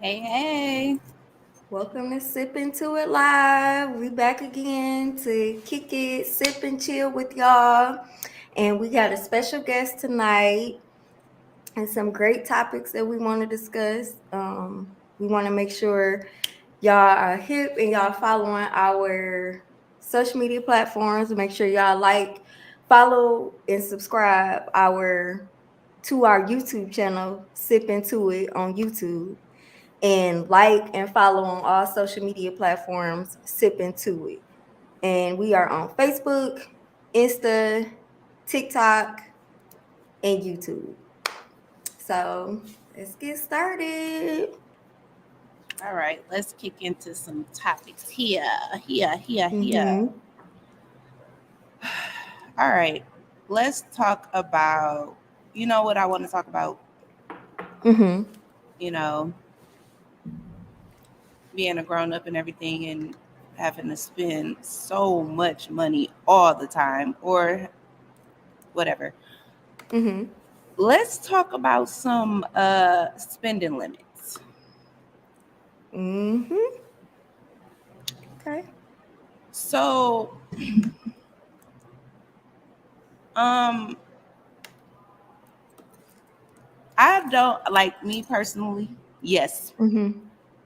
Hey, hey. Welcome to Sip Into It Live. We back again to kick it, sip and chill with y'all. And we got a special guest tonight and some great topics that we want to discuss. We want to make sure y'all are hip and y'all following our social media platforms. Make sure y'all like, follow, and subscribe to our YouTube channel, Sip Into It on YouTube, and like and follow on all social media platforms, Sip Into It. And we are on Facebook, Insta, TikTok, and YouTube. So let's get started. All right, let's kick into some topics here. Mm-hmm. All right, let's talk about, you know what I want to talk about? Mm-hmm. You know, being a grown up and everything and having to spend so much money all the time or whatever. Mm-hmm. Let's talk about some spending limits. Mm-hmm. Okay. So, um I don't like me personally. Yes, Mm-hmm.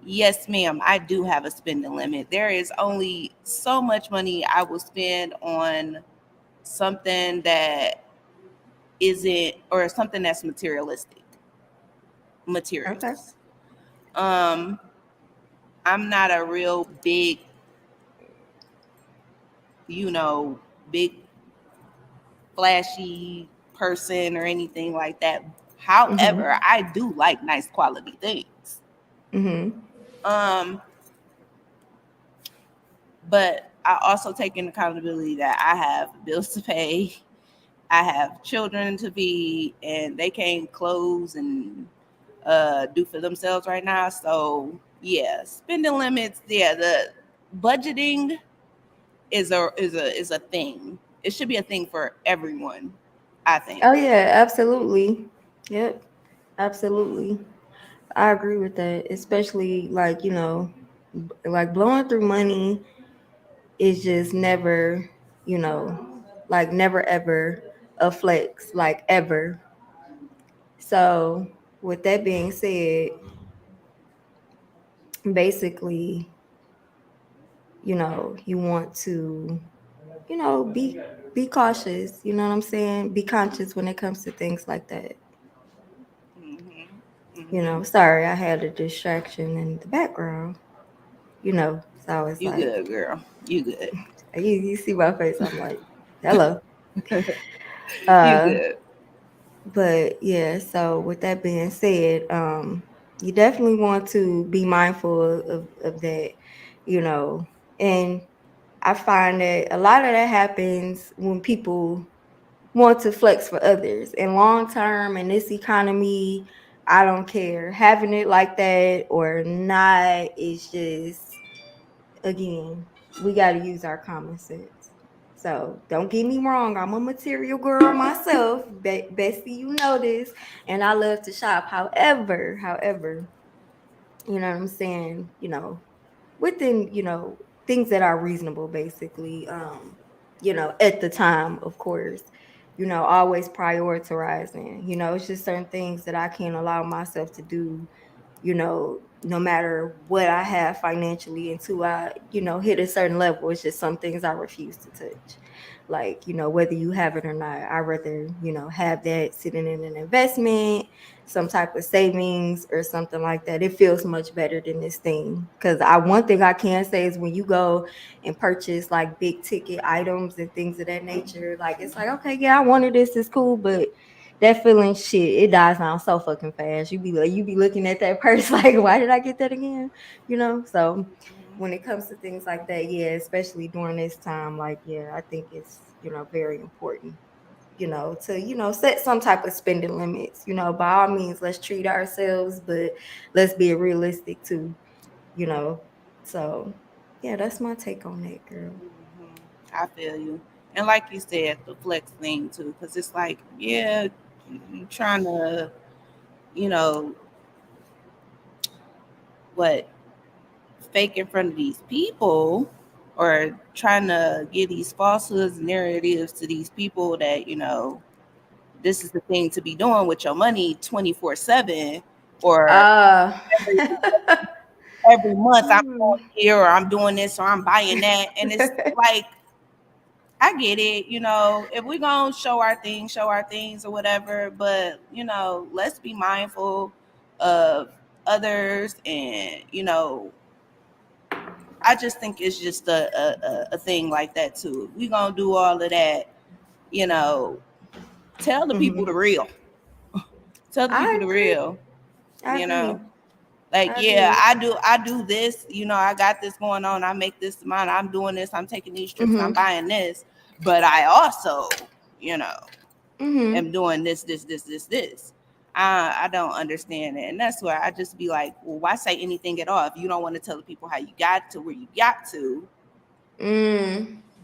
yes, ma'am. I do have a spending limit. There is only so much money I will spend on something that isn't, or something that's materialistic, Okay. materials. Um, I'm not a real big, you know, big flashy person or anything like that. However, Mm-hmm. I do like nice quality things. Mm-hmm. Um, but I also take in accountability that I have bills to pay, I have children to feed, and they can't close and do for themselves right now. So yeah, spending limits. Yeah, the budgeting is a thing. It should be a thing for everyone, I think. Oh yeah, absolutely. Yep. Absolutely. I agree with that. Especially like, like blowing through money is just never, like never ever a flex, like ever. So, with that being said, basically, you want to, be cautious, you know what I'm saying? Be conscious when it comes to things like that. Hmm. Hmm. Sorry, I had a distraction in the background, so it's You like, good, girl. You good. you see my face, I'm like, hello. You Uh, good. But yeah, so with that being said, you definitely want to be mindful of that, you know. And I find that a lot of that happens when people want to flex for others. And long term in this economy, I don't care. Having it like that or not is just, again, we got to use our common sense. So don't get me wrong, I'm a material girl myself. Bessie, you know this, and I love to shop. However, you know what I'm saying. Within things that are reasonable, basically. At the time, of course. Always prioritizing. It's just certain things that I can't allow myself to do, no matter what I have financially until I, hit a certain level. It's just some things I refuse to touch. Like, whether you have it or not, I rather, have that sitting in an investment, some type of savings or something like that. It feels much better than this thing. Cause one thing I can say is when you go and purchase like big ticket items and things of that nature, like it's like, okay, yeah, I wanted this, it's cool, but that feeling shit, it dies down so fucking fast. You be looking at that purse like, why did I get that again? So when it comes to things like that, yeah, especially during this time, like, yeah, I think it's, very important, to, set some type of spending limits. By all means, let's treat ourselves, but let's be realistic too, you know. So yeah, that's my take on that, girl. Hmm. I feel you. And like you said, the flex thing too, because it's like, yeah, you trying to, you know, but fake in front of these people or trying to give these falsehoods narratives to these people that, this is the thing to be doing with your money 24/7, or Uh, every, every month I'm going here or I'm doing this or I'm buying that. And it's like, I get it, if we're going to show our things or whatever, but, let's be mindful of others. And, I just think it's just a thing like that too. If we going to do all of that, you know, tell the people the real. Tell the people I the agree. real, I you agree. know. Like, I yeah, agree. I do this, I got this going on, I make this amount, I'm doing this, I'm taking these trips, I'm buying this, but I also, you know, am doing this. I don't understand it. And that's where I just be like, well, why say anything at all if you don't want to tell the people how you got to where you got to?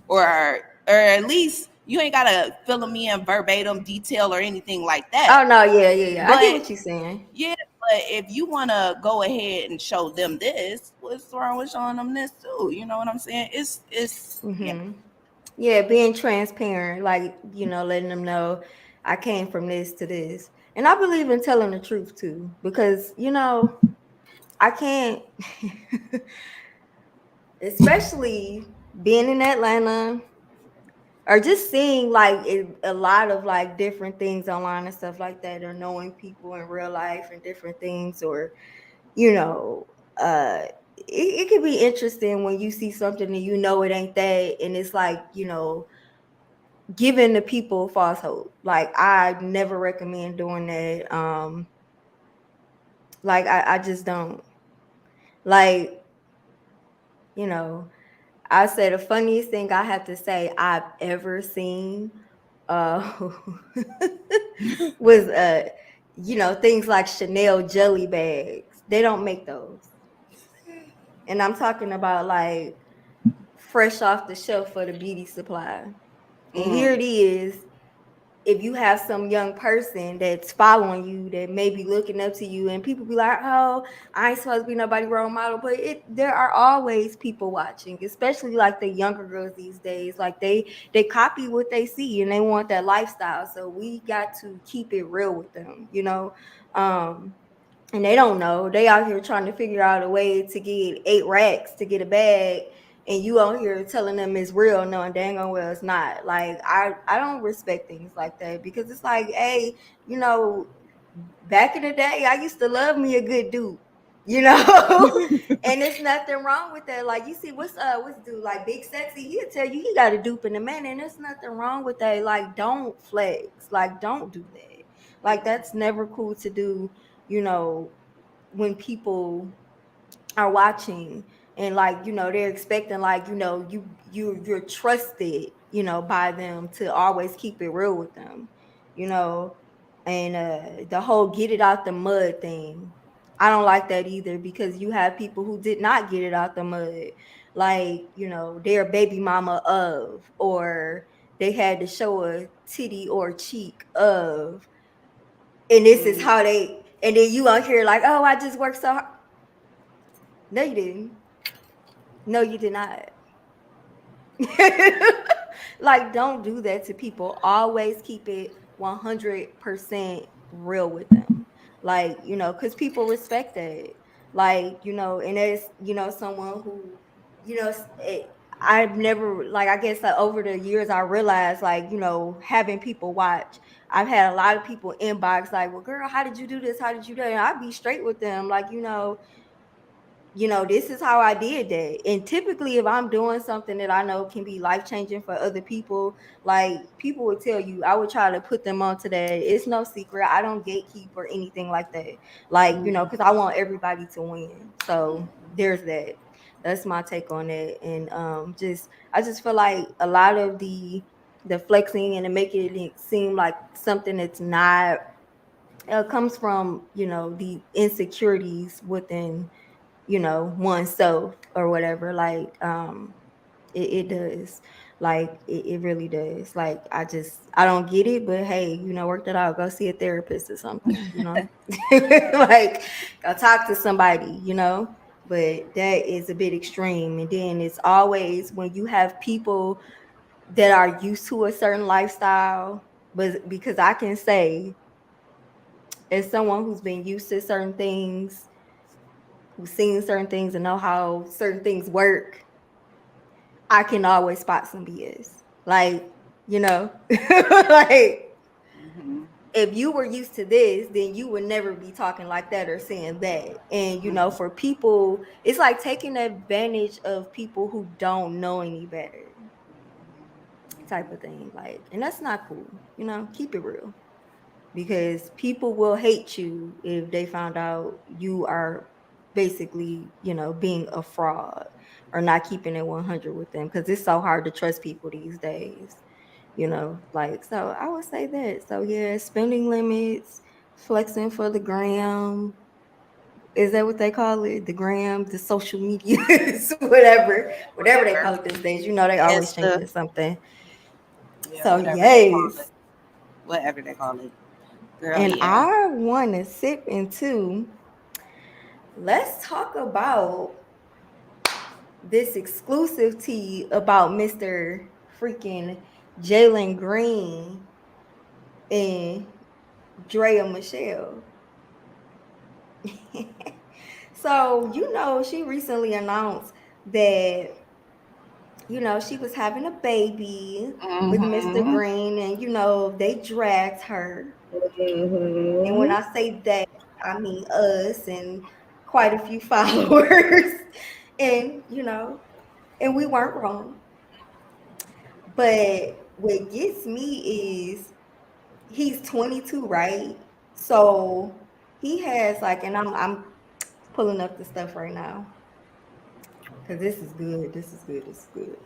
Or at least you ain't gotta fill me in verbatim detail or anything like that. Oh no, yeah. I get But what you're saying. yeah, but if you want to go ahead and show them this, what's wrong with showing them this too? You know what I'm saying? Yeah, being transparent, like, letting them know I came from this to this. And I believe in telling the truth too, because, I can't, especially being in Atlanta or just seeing like a lot of like different things online and stuff like that, or knowing people in real life and different things, or, you know, it could be interesting when you see something and it ain't that, and it's like, giving the people false hope. Like, I never recommend doing that. Like, I just don't. Like, I say the funniest thing I have to say I've ever seen uh was things like Chanel jelly bags. They don't make those. And I'm talking about like fresh off the shelf for the beauty supply. And here it is, if you have some young person that's following you, that may be looking up to you, and people be like, oh, I ain't supposed to be nobody role model, but there are always people watching, especially like the younger girls these days. Like, they copy what they see and they want that lifestyle. So we got to keep it real with them, and they don't know. They out here trying to figure out a way to get 8 racks to get a bag, and you out here telling them it's real, knowing dang on well it's not. Like, I don't respect things like that, because it's like, hey, back in the day, I used to love me a good dude, and there's nothing wrong with that. Like, you see, what's dude like Big Sexy? He'll tell you he got a dupe in a man, and there's nothing wrong with that. Like, don't flex. Like, don't do that. Like, that's never cool to do. When people are watching, and like, they're expecting, like, you're trusted, by them, to always keep it real with them, you know and the whole get it out the mud thing, I don't like that either, because you have people who did not get it out the mud, like, their baby mama of, or they had to show a titty or cheek of, and this is how they, and then you out here like, oh, I just worked so hard. No, you didn't. No, you did not. Like, don't do that to people. Always keep it 100% real with them. Like, because people respect that. Like, and as, someone who, I've never, like, I guess like over the years, I realized, like, having people watch, I've had a lot of people inbox, like, well, girl, how did you do this? How did you do that? And I'd be straight with them. Like, this is how I did that. And typically, if I'm doing something that I know can be life changing for other people, like, people would tell you, I would try to put them onto that. It's no secret. I don't gatekeep or anything like that. Like, because I want everybody to win. So there's that. That's my take on it. And I just feel like a lot of the flexing and the making it seem like something that's not comes from, the insecurities within, oneself or whatever. Like, it does. Like, it really does. Like, I don't get it, but hey, work that out. Go see a therapist or something, like, go talk to somebody. but that is a bit extreme. And then it's always when you have people that are used to a certain lifestyle, but because I can say, as someone who's been used to certain things, who's seen certain things and know how certain things work, I can always spot some BS. Like, like Mhm. if you were used to this, then you would never be talking like that or saying that. And for people, it's like taking advantage of people who don't know any better, type of thing. Like, and that's not cool. Keep it real. Because people will hate you if they found out you are basically, being a fraud or not keeping it 100 with them, because it's so hard to trust people these days. Like, so I would say that. So yeah, spending limits, flexing for the gram. Is that what they call it? The gram, the social media, whatever they call Whatever. it these days. They always Insta. changing something. Yeah, So whatever they call it. yes. Whatever they call it. Girl, And yeah. I want to sip into, let's talk about this exclusive tea about Mr. freaking Jalen Green and Drea Michelle. So, she recently announced that, she was having a baby with Mr. Mm-hmm. Green, and, they dragged her. And when Mm-hmm. I say that, I mean us and quite a few followers. And, and we weren't wrong. But what gets me is he's 22, right? So he has like, and I'm pulling up the stuff right now because this is good. This is good. This is good.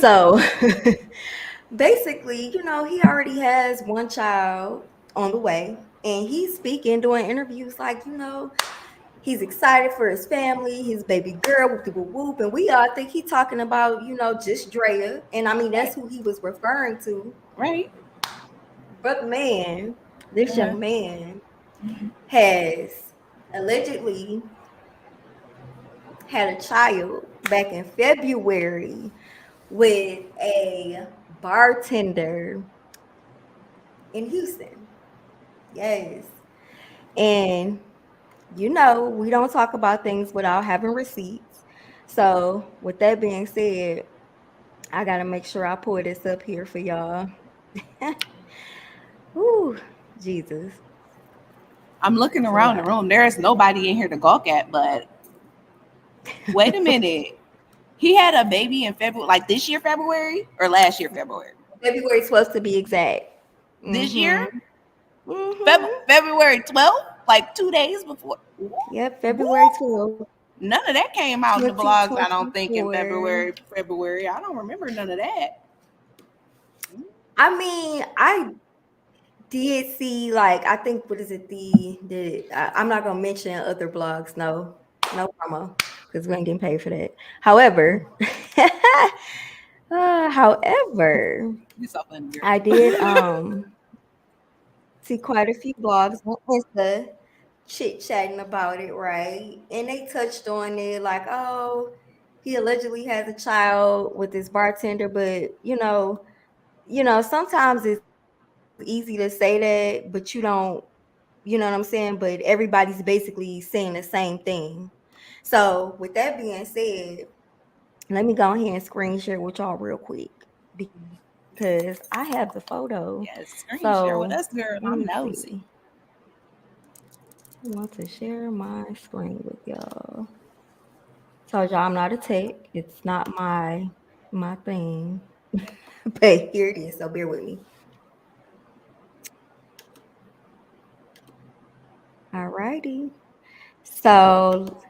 So basically, he already has one child on the way, and he's speaking, doing interviews like, he's excited for his family, his baby girl, whoop de whoop whoop, and we all think he's talking about, just Drea, and I mean that's Right. who he was referring to. Right. But man, this Uh-huh. young man has allegedly had a child back in February with a bartender in Houston. Yes. And we don't talk about things without having receipts. So, with that being said, I got to make sure I pull this up here for y'all. Ooh, Jesus. I'm looking It's a around the lot. room. There is nobody in here to gawk at, but wait a minute. He had a baby in February, like this year, February, or last year, February? February 12th to be exact. This year? Mm-hmm. Mm-hmm. February 12th? Like 2 days before? Yep, February What? 12th, None of that came out in the blogs, I don't think, in 2024. February. I don't remember none of that. I mean, I did see, like, I think, what is it, I'm not gonna mention other blogs, no promo, because we ain't getting paid for that. However, however, You so funny, girl. I did see quite a few blogs on Insta chit-chatting about it, right? And they touched on it like, oh, he allegedly has a child with this bartender, but sometimes it's easy to say that, but you don't, what I'm saying? But everybody's basically saying the same thing. So with that being said, let me go ahead and screen share with y'all real quick because I have the photo. Yes, screen So share with us, let girl. me I'm see. nosy. I want to share my screen with y'all. Told y'all I'm not a tech. It's not my thing. But here it is. So bear with me. Alrighty. So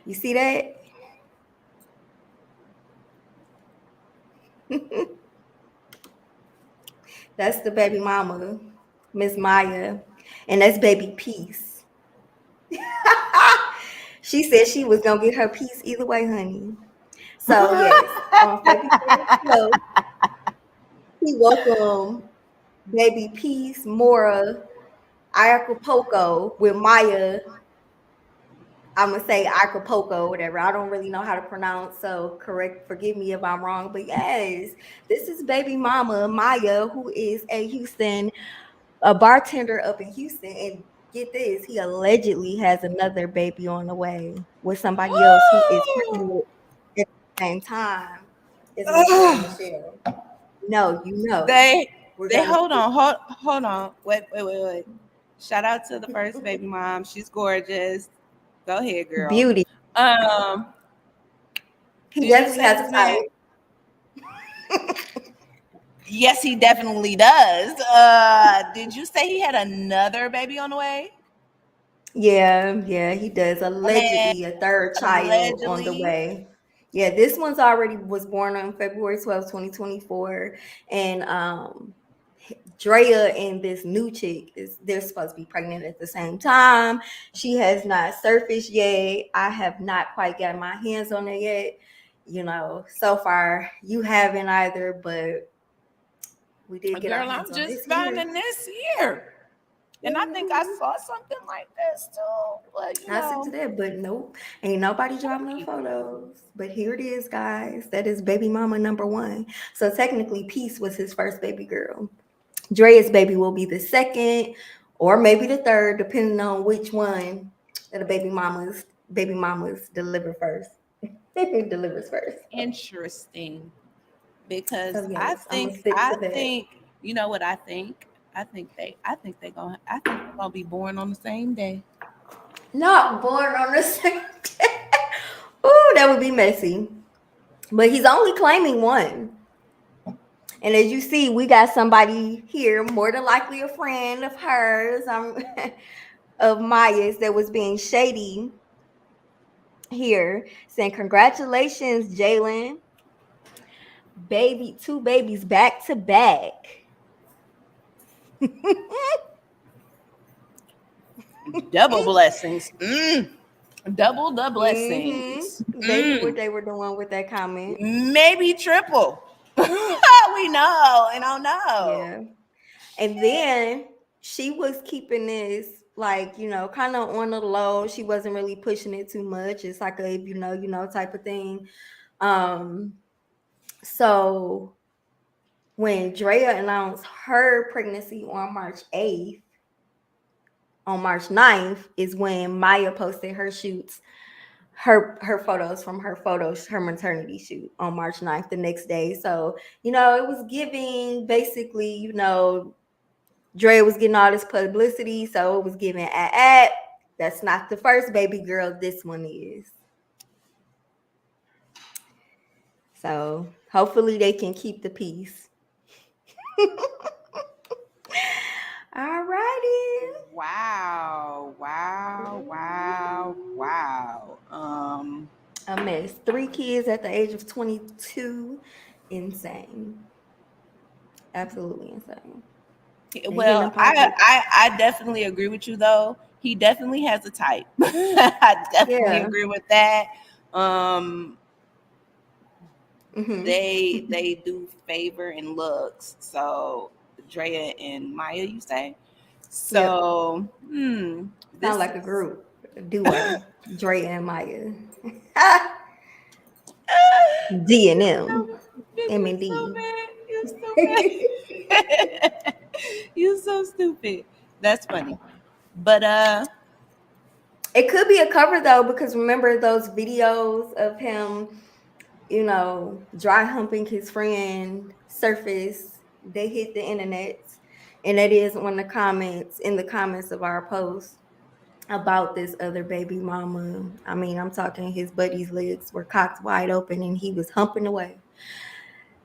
you see that? That's the baby mama, Miss Maya, and that's baby Peace. She said she was gonna get her piece either way, honey. So yes, on February 12th, he welcomed baby Peace, Mora, Acapulco with Maya I'm gonna say Acapulco, whatever. I don't really know how to pronounce, so forgive me if I'm wrong. But yes, this is baby mama Maya, who is a bartender up in Houston, and get this, he allegedly has another baby on the way with somebody else who is pregnant at the same time as Miss Drea Michelle. No, you know. They We're they gonna hold on. Wait. Shout out to the first baby mom. She's gorgeous. Go ahead, girl. beauty. Um, He did you definitely say has this a man? type. Yes, he definitely does. Did you say he had another baby on the way? Yeah, he does. And Allegedly, a third child on the allegedly, way. Yeah, this one's already was born on February 12th, 2024. And Drea and this new chick they're supposed to be pregnant at the same time. She has not surfaced yet. I have not quite got my hands on it yet. So far you haven't either, but we did get our girl, hands I'm on just this year. finding this year. And I think I saw something like this too. But I sent to that, but nope, ain't nobody dropping no photos. But here it is, guys. That is baby mama number one. So technically, Peace was his first baby girl. Drea's baby will be the second, or maybe the third, depending on which one of the baby mamas deliver first. Delivers first. interesting. Because So yes, I'm gonna stick I to that. think, you know what I think? I think they're gonna be born on the same day. Not born on the same day. Ooh, that would be messy. But he's only claiming one. And as you see, we got somebody here, more than likely a friend of hers, of Maya's, that was being shady here, saying, "Congratulations, Jalen. Baby, two babies back to back." Double blessings. Double the Mm-hmm. blessings. They knew what they were doing with that comment. Maybe triple. We know. I don't know. Yeah. And then she was keeping this like, kind of on the low. She wasn't really pushing it too much. It's like a type of thing. So when Drea announced her pregnancy on March 8th, on March 9th is when Maya posted her shoots, her photos from her maternity shoot on March 9th, the next day. So, it was giving basically, Dre was getting all this publicity, so it was giving that's not the first baby girl, this one is. So hopefully they can keep the peace. All righty. Wow. A mess. 3 kids at the age of 22. Insane. Absolutely insane. Well, I definitely agree with you though. He definitely has a type. I definitely agree with that. They do favor in looks. So Drea and Maya, you say? So sound like a group, a duo. Drea and Maya. D and M. M and D. You're so bad. You're so stupid. That's funny. But it could be a cover though, because remember those videos of him, dry humping his friend surface, they hit the internet, and that is in the comments of our post about this other baby mama. I mean, I'm talking his buddy's legs were cocked wide open and he was humping away.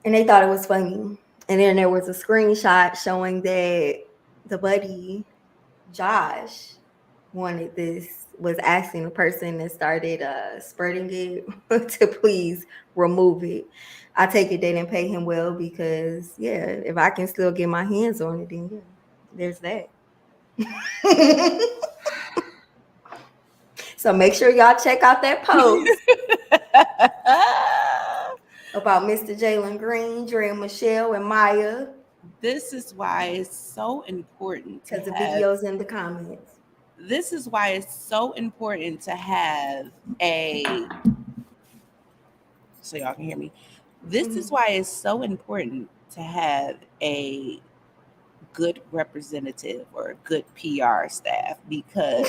And they thought it was funny. And then there was a screenshot showing that the buddy, Josh, was asking the person that started spreading it to please remove it. I take it they didn't pay him well, because if I can still get my hands on it, then there's that. So make sure y'all check out that post about Mr. Jalen Green, Drea Michelle, and Maya. This is why it's so important because the video's in the comments. this is why it's so important to have a, so y'all can hear me. This is why it's so important to have a good representative or a good PR staff, because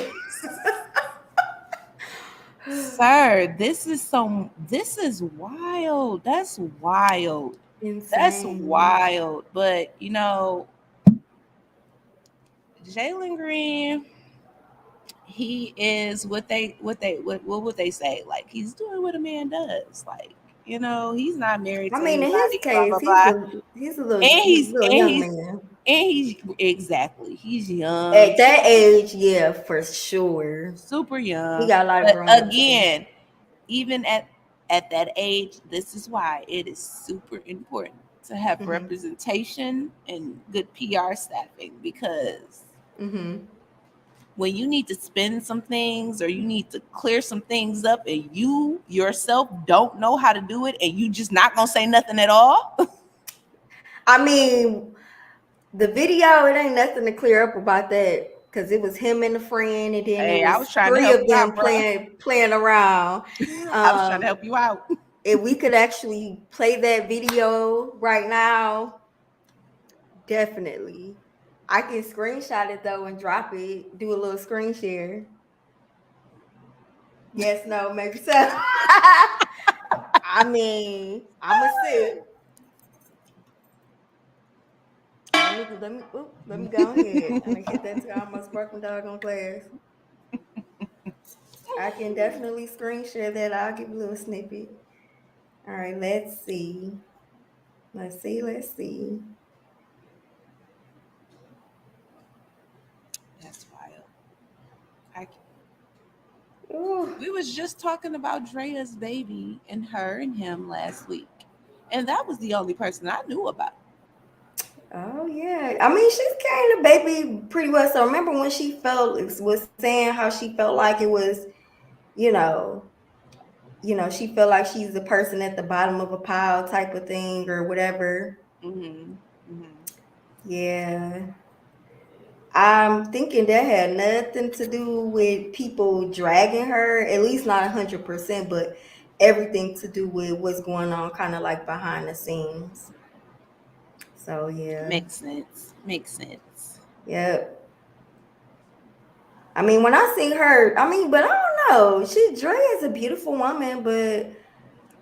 sir, this is wild. That's wild. That's Insane. wild. But Jalen Green, he is what would they say? Like, he's doing what a man does. Like, he's not married I to mean, in his anybody, blah case, blah blah. he's a little And he's little and young he's man. and he's exactly, he's young, At that age, yeah, for sure. super He young. got a lot of But growing up to do. again, even at that age, this is why it is super important to have representation and good PR staffing, because when you need to spin some things or you need to clear some things up and you yourself don't know how to do it and you just not gonna say nothing at all. I mean, the video, it ain't nothing to clear up about that, because it was him and a friend, and then Hey, it I was was trying to 3 help of you them out, bro. playing around. I was trying to help you out. If we could actually play that video right now, definitely. I can screenshot it though and drop it, do a little screen share. Yes, no, maybe so. I mean, I'ma see. Let me go ahead. I'm gonna hit that to almost broken dog on glass. I can definitely screen share that. I'll give a little snippet. All right, let's see. Let's see. That's wild. Ooh. We was just talking about Drea's baby and her and him last week, and that was the only person I knew about. Oh yeah, I mean, she's carrying the baby pretty well. So remember when she was saying how she felt like it was, you know, she felt like she's the person at the bottom of a pile type of thing or whatever. Yeah, I'm thinking that had nothing to do with people dragging her, at least not 100%, but everything to do with what's going on, kind of like behind the scenes. So yeah, Makes sense. yep. I mean, when I see her, but I don't know. Dre is a beautiful woman, but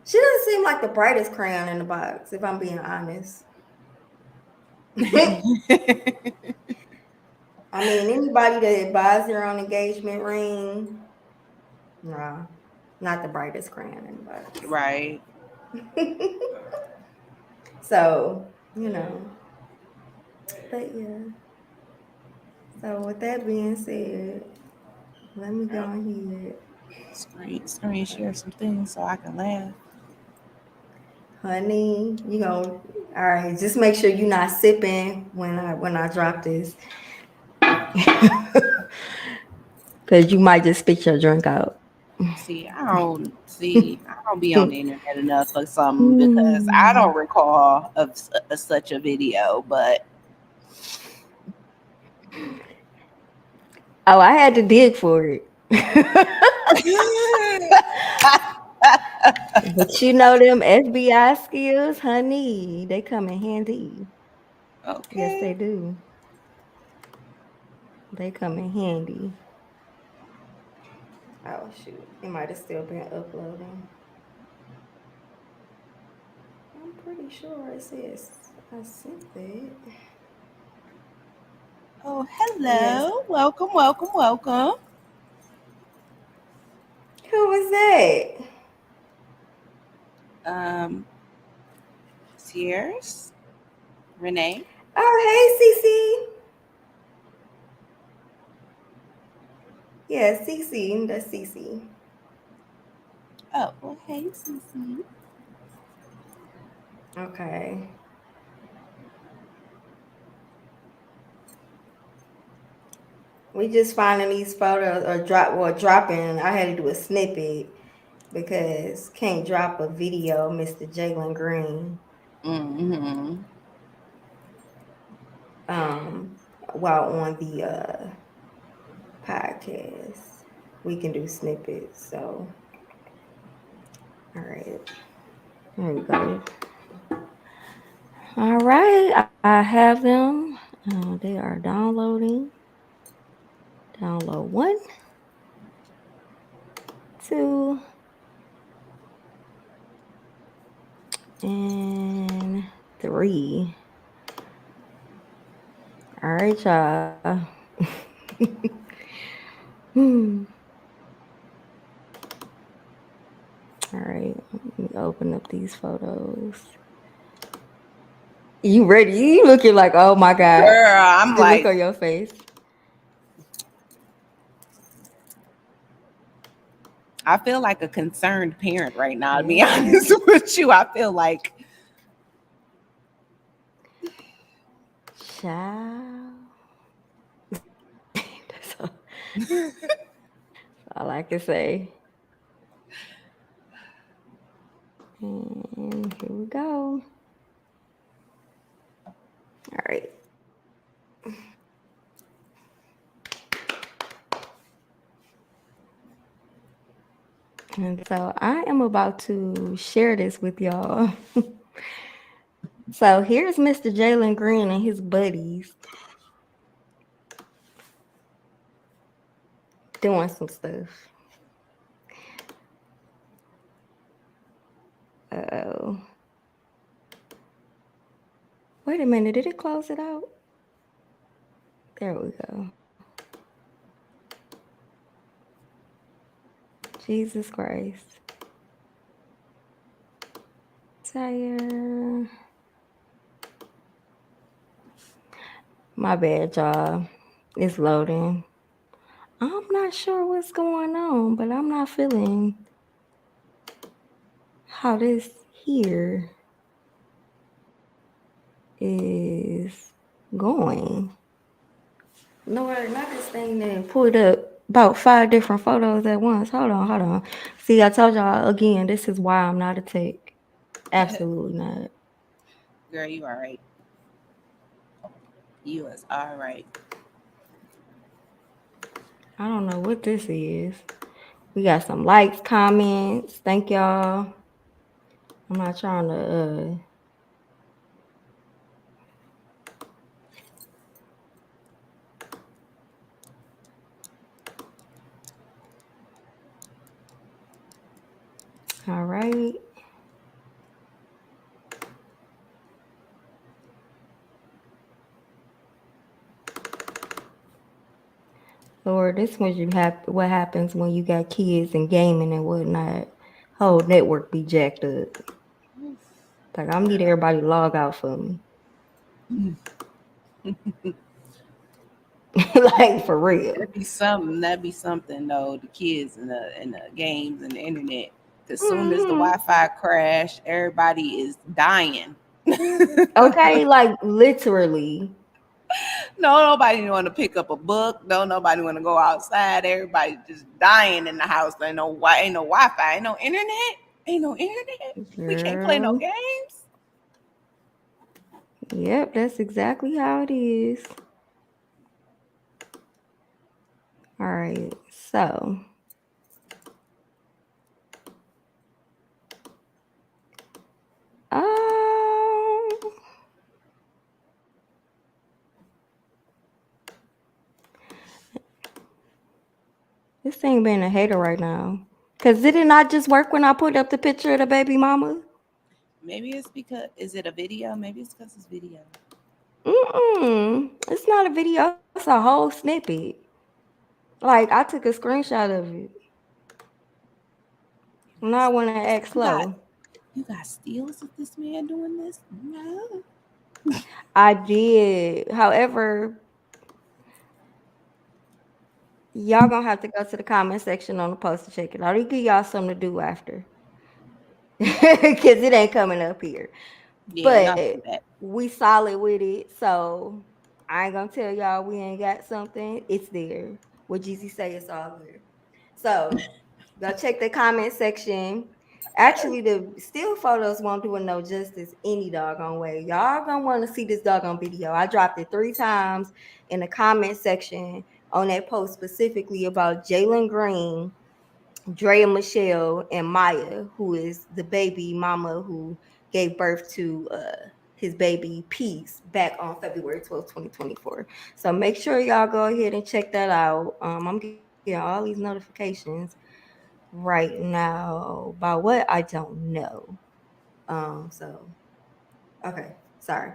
she doesn't seem like the brightest crayon in the box, if I'm being honest. I mean, anybody that buys their own engagement ring, nah, not the brightest crayon in the box. Right. So, but yeah. So with that being said, let me go ahead. Screen share some things so I can laugh. Honey, all right, just make sure you're not sipping when I drop this. Because you might just spit your drink out. I don't be on the internet enough for something, because I don't recall of such a video, but oh, I had to dig for it. But them FBI skills, honey, they come in handy. okay. Yes, they do. They come in handy. Oh shoot, it might have still been uploading. I'm pretty sure it says I sent it. Oh, hello. Yes. Welcome. Who was that? Cheers. Renee. Oh, hey, Cece. Yeah, Cece. That's Cece. Oh, well, hey, Cece. Okay. We just finding these photos or dropping. I had to do a snippet because can't drop a video, Mr. Jalen Green. While on the podcast. podcast, we can do snippets. So, all right, there we go. All right, I have them. They are downloading. Download 1, 2, and 3. All right, y'all. Hmm. All right, let me open up these photos. You ready? You looking like, oh my God. Girl, I'm The look like, on your face. I feel like a concerned parent right now, to be Yeah. honest with you. I feel like Child. That's all I can say. And here we go. All right. And so I am about to share this with y'all. So here's Mr. Jalen Green and his buddies doing some stuff. Uh-oh. Wait a minute. Did it close it out? There we go. Jesus Christ. Tire. My bad, y'all. It's loading. I'm not sure what's going on, but I'm not feeling how this here is going. No, not this thing that pulled up about 5 different photos at once. Hold on, hold on. See, I told y'all again, this is why I'm not a tech. Absolutely not. girl, you all right. You is all right. I don't know what this is. We got some likes, comments. Thank y'all. I'm not trying to all right. Lord, this what what happens when you got kids and gaming and whatnot. Whole network be jacked up. Like I need everybody to log out for me. Like for real. That'd be something. That'd be something though. The kids and the games and the internet. As soon as the Mm-hmm. Wi-Fi crash, everybody is dying. Okay, like literally. No, nobody want to pick up a book. No, nobody want to go outside. Everybody just dying in the house. Ain't no ain't no Wi-Fi. Ain't no internet. Ain't no internet. We can't play no Girl. games. Yep, that's exactly how it is. All right, so um this thing being a hater right now. Cause did it not just work when I put up the picture of the baby mama? Maybe it's because is it a video? Maybe it's because it's video. It's not a video, it's a whole snippet. Like I took a screenshot of it. Now I wanna act You got slow. you got steals of this man doing this? No. I did. However, y'all gonna have to go to the comment section on the post to check it out. I'll give y'all something to do after. Cause it ain't coming up here. Yeah, don't But do that. we solid with it. So I ain't gonna tell y'all we ain't got something. It's there. What Jeezy say it's all good. So go check the comment section. Actually, the still photos won't do it no justice any doggone way. Y'all gonna want to see this doggone video. I dropped it 3 times in the comment section. on that post specifically about Jalen Green, Drea Michelle, and Maya, who is the baby mama who gave birth to his baby Peace back on February 12th, 2024. So make sure y'all go ahead and check that out. I'm getting all these notifications right now about what I don't know. So okay, sorry.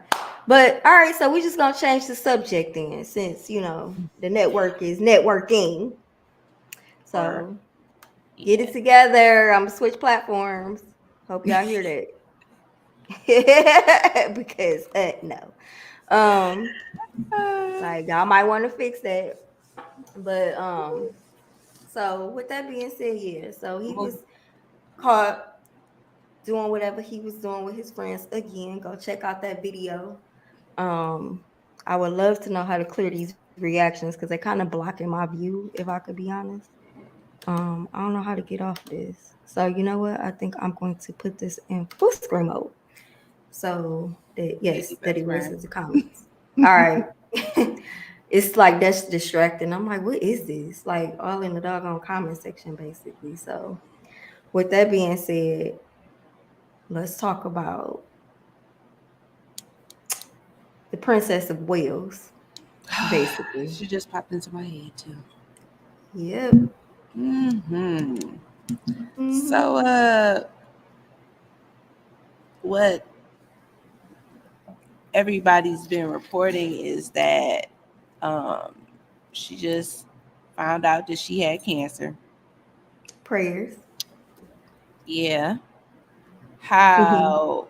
But all right, so we're just gonna change the subject then, since the network is networking. Or So get yeah. it together. I'm gonna switch platforms. Hope y'all hear that. Because no. Um, like y'all might want to fix that. But so with that being said, yeah. So he Well, was caught doing whatever he was doing with his friends again. Go check out that video. Um, I would love to know how to clear these reactions because they kind of blocking my view, if I could be honest. I don't know how to get off this. So you know what? I think I'm going to put this in full screen mode. So that thank yes, you, that best friend. erases the comments. All right. It's like that's distracting. I'm like, what is this? Like all in the doggone comment section, basically. So with that being said, let's talk about the Princess of Wales, basically. She just popped into my head too. Yep. Hmm. So, Mm-hmm. what everybody's been reporting is that um, she just found out that she had cancer. Prayers. Yeah. However,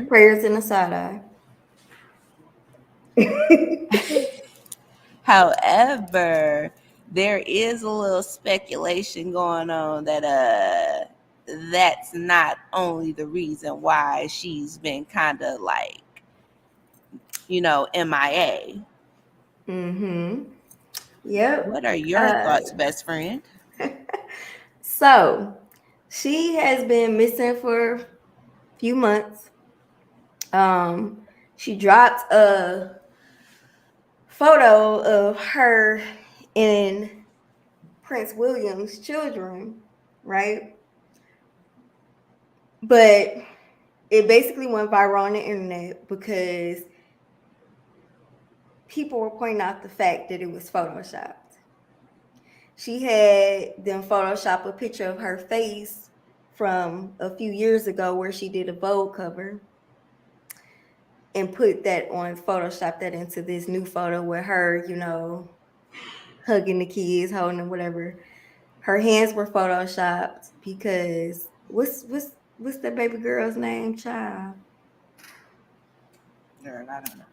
Prayers in the side eye. however, there is a little speculation going on that that's not only the reason why she's been kind of like, MIA. Mm-hmm. Yep. What are your thoughts, best friend? So she has been missing for a few months. She dropped a photo of her and Prince William's children, right? But it basically went viral on the internet because people were pointing out the fact that it was photoshopped. She had them Photoshop a picture of her face from a few years ago where she did a Vogue cover and put that on Photoshop that into this new photo with her, hugging the kids, holding them, whatever. Her hands were photoshopped because what's that baby girl's name, child? Girl, I don't know.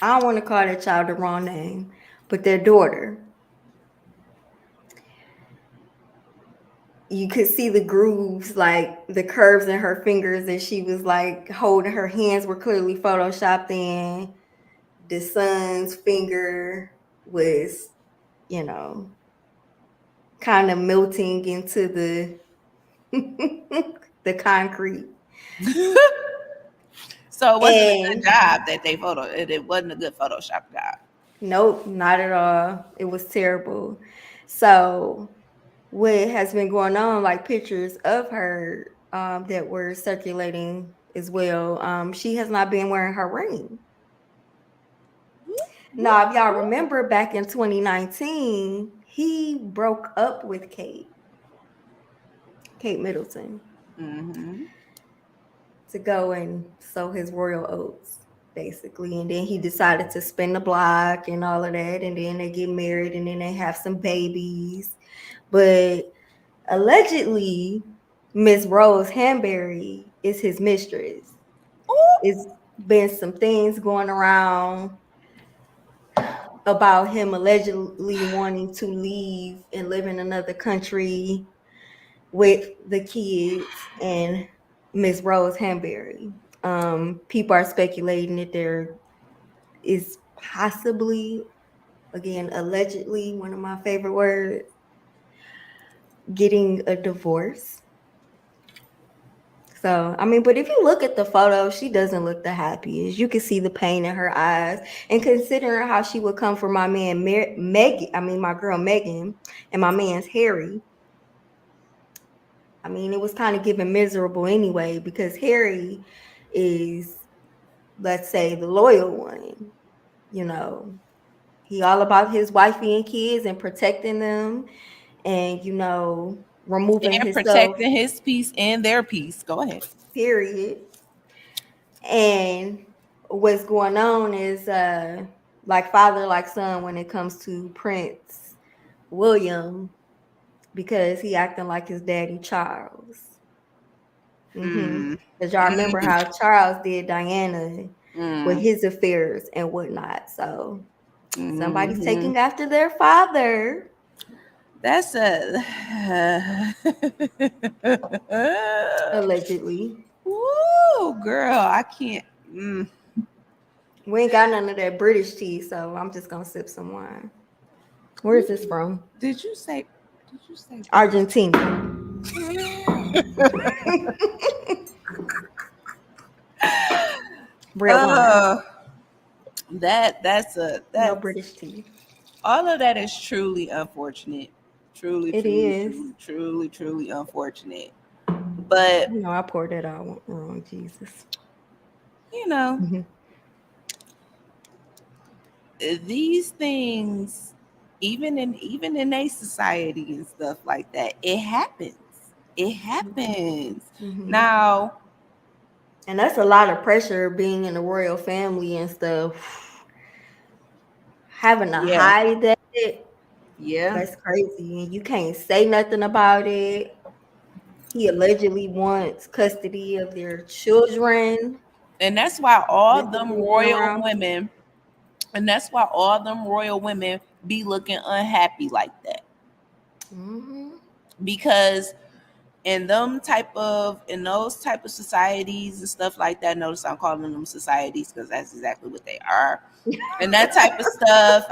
I don't want to call that child the wrong name, but their daughter. You could see the grooves, like the curves in her fingers, and she was like holding her hands were clearly photoshopped in. The son's finger was, you know, kind of melting into the the concrete. So it wasn't a good And job that they photo. It wasn't a good Photoshop job. nope, not at all. It was terrible. So what has been going on, like pictures of her that were circulating as well. She has not been wearing her ring. Now, if y'all remember back in 2019, he broke up with Kate Middleton, Mm-hmm. to go and sow his royal oats, basically. And then he decided to spin the block and all of that. And then they get married and then they have some babies. But allegedly, Miss Rose Hanbury is his mistress. It's been some things going around about him allegedly wanting to leave and live in another country with the kids and Miss Rose Hanbury. People are speculating that there is possibly, again, allegedly, one of my favorite words, getting a divorce. So, I mean, but if you look at the photo, she doesn't look the happiest. You can see the pain in her eyes. And considering how she would come for my man, Megan, I mean, my girl Megan, and my man's Harry, I mean, it was kind of giving miserable anyway because Harry is, let's say, the loyal one. You know, he all about his wifey and kids and protecting them and, removing And himself, protecting his peace and their peace. Go ahead. period. And what's going on is like father, like son when it comes to Prince William because he acting like his daddy Charles. Mm, Because y'all remember mm, how Charles did Diana with mm, his affairs and whatnot. So somebody's mhm. taking after their father. That's a Allegedly. woo, girl. I can't. We ain't got none of that British tea, so I'm just gonna sip some wine. Where is this from? Did you say? Did you say British? Argentina. Real wine. Uh, that's a No that's British tea. all of that is truly unfortunate. Truly, It truly, is. truly, truly, truly unfortunate. But I poured it out wrong. Jesus. you know, Mhm. these things, even in a society and stuff like that, it happens. It happens. Mhm. Now, And that's a lot of pressure being in the royal family and stuff. Having to yeah, hide that, yeah. that's crazy. And you can't say nothing about it. He allegedly wants custody of their children. And that's why all This is them going royal around. women, and that's why all them royal women be looking unhappy like that. Hmm. Because in those type of societies and stuff like that, notice I'm calling them societies because that's exactly what they are. And that type of stuff,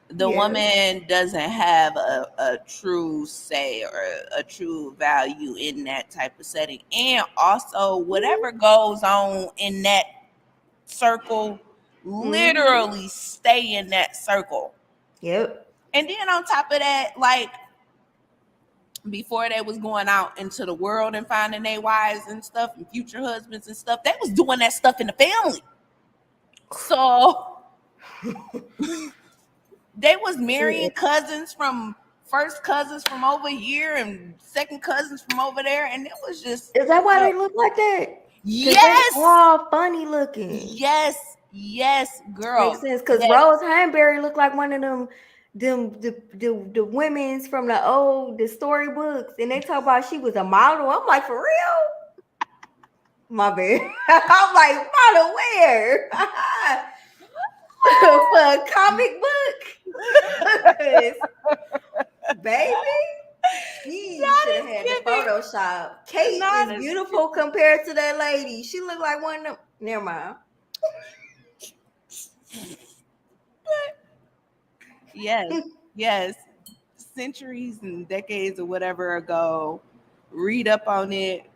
the Yes. woman doesn't have a true say or a true value in that type of setting. And also whatever goes on in that circle, Hmm. literally stay in that circle. Yep. And then on top of that, like before they was going out into the world and finding their wives and stuff and future husbands and stuff, they was doing that stuff in the family. So they was marrying cousins from first cousins from over here and second cousins from over there, and it was just Is that why they look like that? Because they yes, all funny looking. yes, Makes girl, sense. Because yes. Rose Hanbury looked like one of the women's from the storybooks, and they talk about she was a model. I'm like, for real? My bad. I'm like, model where? For a comic book? 'Cause, baby, she should Not have as had the giving, Photoshop. Kate not is as beautiful compared to that lady. She looked like one of them. Never mind. yes, yes, centuries and decades or whatever ago. Read up on it,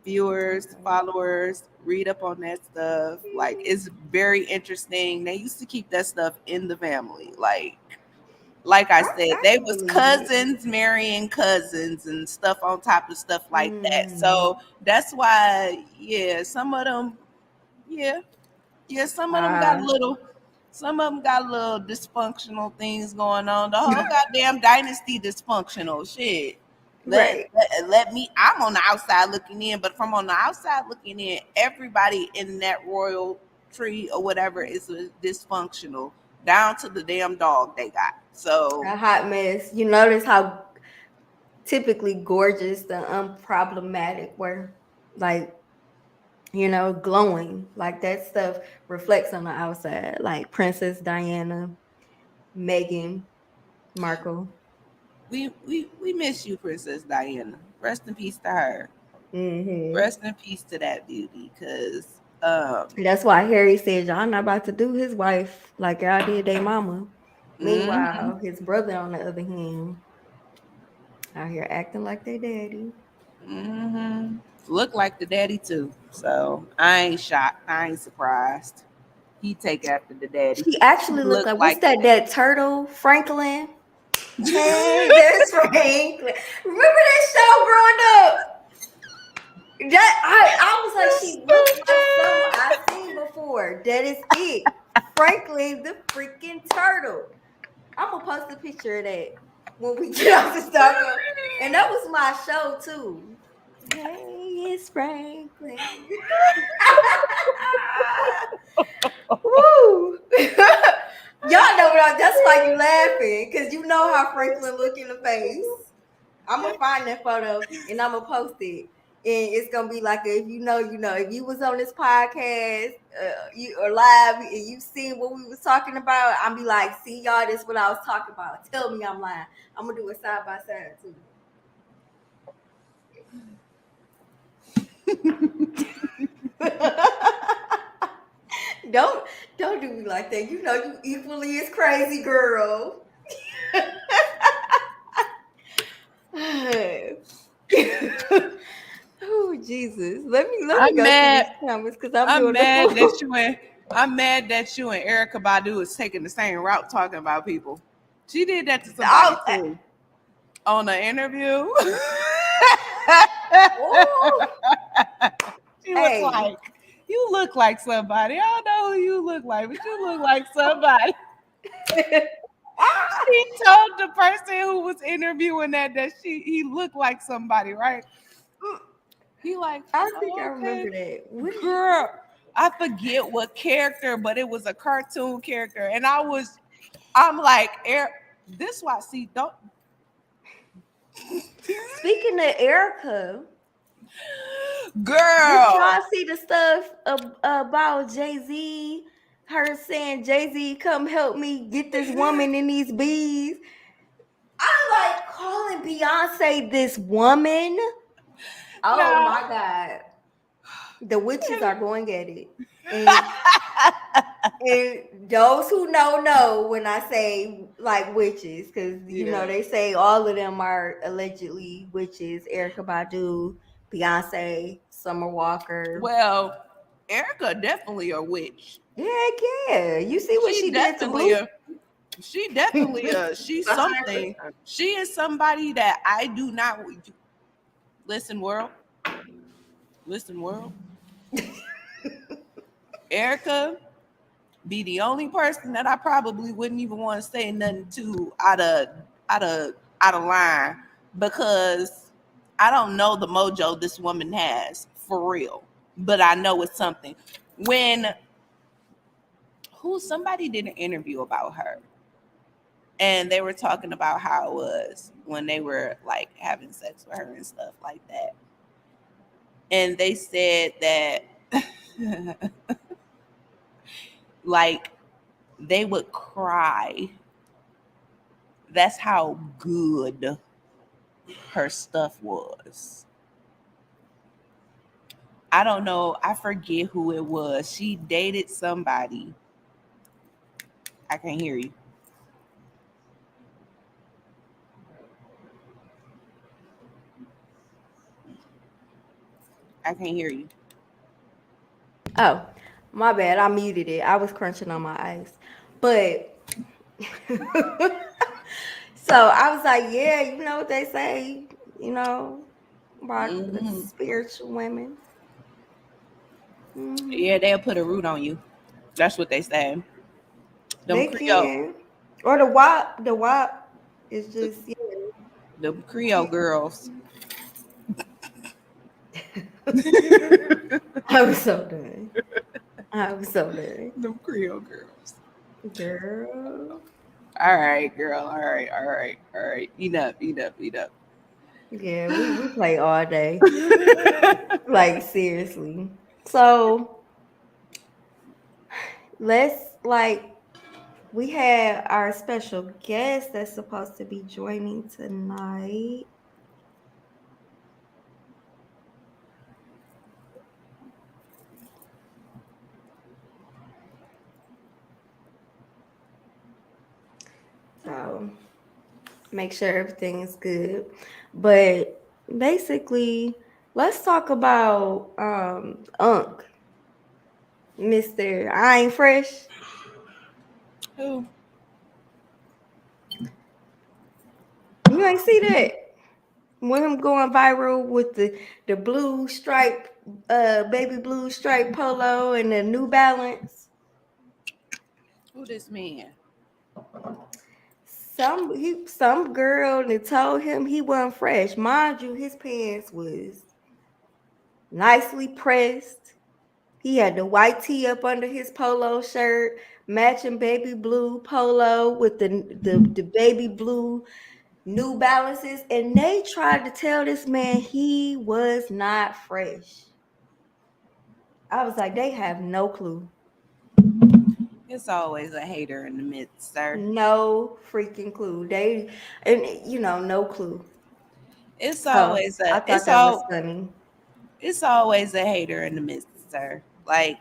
viewers, followers, read up on that stuff. Like it's very interesting. They used to keep that stuff in the family. Like I said, I they can was believe it. cousins marrying cousins and stuff on top of stuff like that. Mm. So that's why, yeah, some of them, yeah, yeah, Wow. some of them got little dysfunctional things going on. The whole goddamn dynasty dysfunctional shit. Right. Let me. I'm on the outside looking in, but from on the outside looking in, everybody in that royal tree or whatever is dysfunctional, down to the damn dog they got. So A hot mess. You notice how typically gorgeous the unproblematic were. Like, glowing. Like that stuff reflects on the outside. Like Princess Diana, Meghan Markle. we miss you, Princess Diana. Rest in peace to her. Hmm. Rest in peace to that beauty, because That's why Harry said, y'all not about to do his wife like y'all did their mama. mhm. Meanwhile, his brother, on the other hand, out here acting like their daddy. Mm-hmm. Look like the daddy too. So I ain't shocked. I ain't surprised. He take after the daddy. She actually looked Look like, what's like that turtle, Franklin? Hey, there's Franklin. Remember that show growing up? I was like, she looks like someone I've seen before. That is it. Franklin the freaking turtle. I'm gonna post a picture of that when we get off the Stockholm. And that was my show too. Hey, it's Franklin. Woo! Y'all know that's why you laughing, because you know how Franklin look in the face. I'm gonna find that photo and I'm gonna post it. And it's gonna be like, if you know, if you was on this podcast, you or live, and you seen what we was talking about, I'm be like, see y'all, this what I was talking about. Tell me I'm lying. I'm gonna do it side by side too. don't do me like that. You know you equally as crazy, girl. Oh Jesus! Let me I'm go mad. through these comments because I'm I'm doing mad the that you and Erica Badu is taking the same route talking about people. She did that to somebody too on an interview. She was like, "You look like somebody. I don't know who you look like, but you look like somebody." She told the person who was interviewing that he looked like somebody, right? He like, I think I remember that. Girl, I forget what character, but it was a cartoon character, and I'm like, this why don't. Speaking of Erica, Girl, did y'all see the stuff about Jay-Z? Her saying, Jay-Z, come help me get this woman in these bees. I'm like calling Beyonce this woman. Oh my God. The witches are going at it. And those who know when I say like witches, because you know they say all of them are allegedly witches. Erykah Badu, Beyonce, Summer Walker. Well, Erica definitely a witch. Yeah. You see what she did to Blue? She definitely she's something. She is somebody that I do not listen, world. Listen, world. Erica be the only person that I probably wouldn't even want to say nothing to out of line, because I don't know the mojo this woman has for real, but I know it's something. Somebody did an interview about her, and they were talking about how it was when they were like having sex with her and stuff like that, and they said that like they would cry. That's how good her stuff was. I don't know. I forget who it was. She dated somebody. I can't hear you. I can't hear you. Oh, my bad. I muted it. I was crunching on my ice. But so I was like, yeah, you know what they say, about spiritual women. Mm-hmm. Yeah, they'll put a root on you. That's what they say. They can. Or the WAP is just the Creole girls. I was so done. The Creole girls. Girl. All right, girl. All right. Eat up. Yeah, we play all day. Like seriously. So we had our special guest that's supposed to be joining tonight. So make sure everything is good. But basically, let's talk about Unc, Mr. I Ain't Fresh. Who? You ain't see that? When him going viral with the blue stripe, baby blue stripe polo and the New Balance. Who this man? Some girl that told him he wasn't fresh. Mind you, his pants was nicely pressed. He had the white tee up under his polo shirt, matching baby blue polo with the baby blue New Balances, and they tried to tell this man he was not fresh. I was like, they have no clue. It's always a hater in the midst, sir. No freaking clue. They and no clue. It's So always I a thought that was funny. it's always a hater in the midst, sir. Like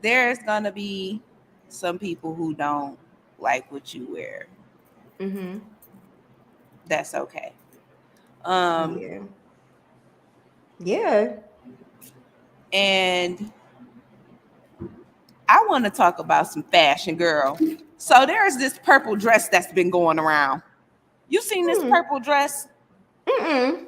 there's gonna be some people who don't like what you wear. Mm-hmm. That's okay. Um, Yeah. Yeah. and I want to talk about some fashion, girl. So there's this purple dress that's been going around. You seen this Mm. purple dress? Mm-mm.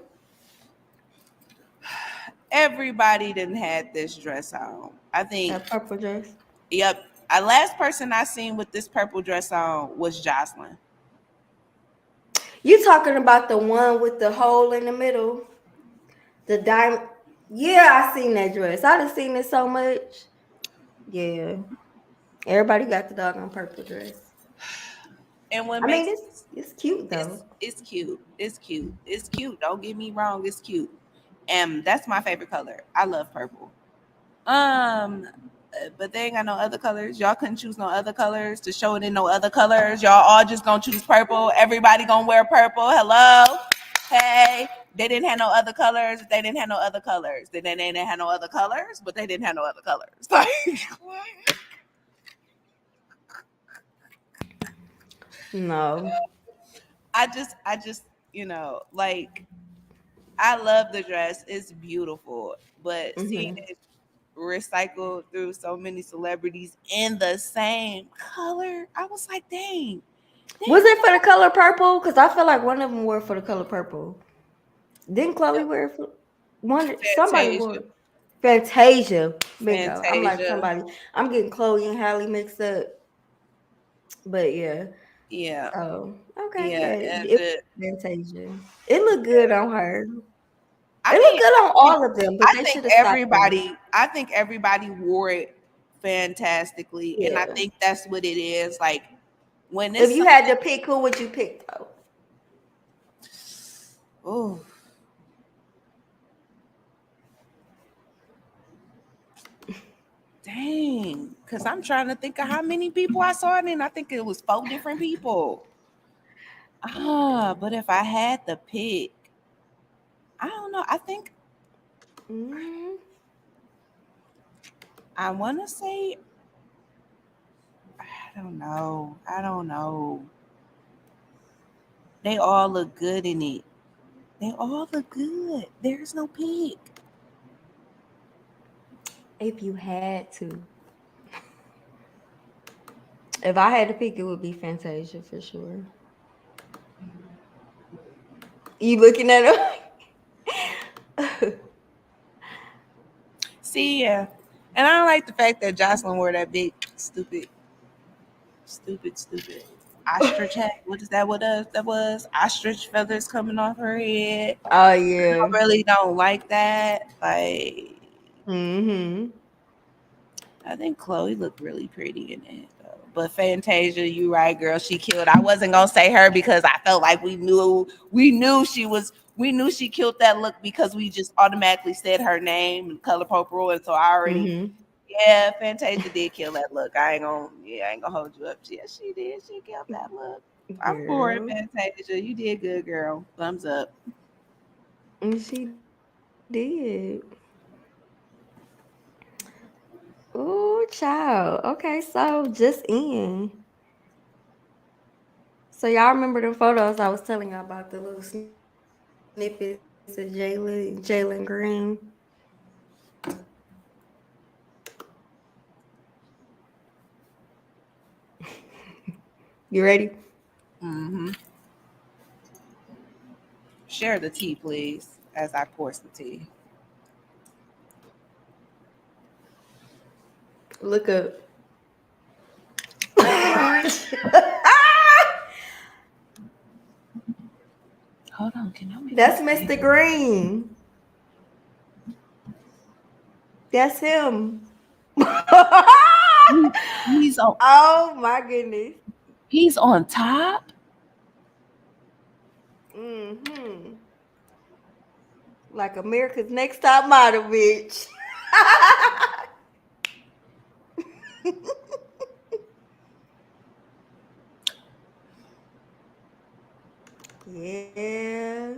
Everybody didn't had this dress on. I That think. purple dress. Yep. The last person I seen with this purple dress on was Jocelyn. You talking about the one with the hole in the middle? The diamond. Yeah, I seen that dress. I done seen it so much. Yeah. Everybody got the dog on purple dress. And what I mean, makes it's cute though. it's cute. It's cute. It's cute. Don't get me wrong. It's cute. And that's my favorite color. I love purple. But they ain't got no other colors. Y'all couldn't choose no other colors to show it in no other colors. Y'all all just gonna choose purple. Everybody gonna wear purple. Hello, hey. They didn't have no other colors. They didn't have no other colors. Then they didn't have no other colors, but they didn't have no other colors. Like, No. I just, like I love the dress. It's beautiful, but seeing Mm-hmm. it recycled through so many celebrities in the same color, I was like, dang, Was dang. it for the color purple? Because I feel like one of them wore for the color purple. Didn't Chloe Yep. wear it for one? Somebody Fantasia, wore Fantasia. Bingo. I'm like Fantasia, somebody. I'm getting Chloe and Halle mixed up. But yeah. yeah, Oh, okay. yeah. Yeah. And It was Fantasia. It looked good on her. I It looked mean, good on all of them, but I they think should have stopped there. I think everybody wore it fantastically, and I Yeah. think that's what it is. Like when If it's you had something, to pick, who would you pick though? oh, dang, because I'm trying to think of how many people I saw it in. I think it was 4 different people. But if I had to pick, I don't know. I think Mm, I want to say I don't know. I don't know. They all look good in it. They all look good. There's no pick. if you had to. If I had to pick, it would be Fantasia for sure. You looking at her? See, yeah. And I don't like the fact that Jocelyn wore that big, stupid ostrich hat. What is that? What that was? Ostrich feathers coming off her head. Oh I yeah. really don't like that. Like, Mm-hmm. I think Chloe looked really pretty in it though. But Fantasia, you right, girl. She killed. I wasn't gonna say her because I felt like we knew she killed that look because we just automatically said her name and color purple, and so I already Mm-hmm. yeah, Fantasia did kill that look. I ain't gonna hold you up. Yeah, she did. She killed that look. I'm for it, Girl. Fantasia. You did good, girl. Thumbs up. And she did. Oh, child. Okay, so just in. So y'all remember the photos I was telling y'all about the little snippets? Jalen Green. You ready? Mm-hmm. Share the tea, please, as I pour some tea. Look up. Hold on, can I make That's this Mr. bigger? Green. That's him. He's on. Oh my goodness. He's on top. Hmm. Like America's Next Top Model, bitch. Yeah.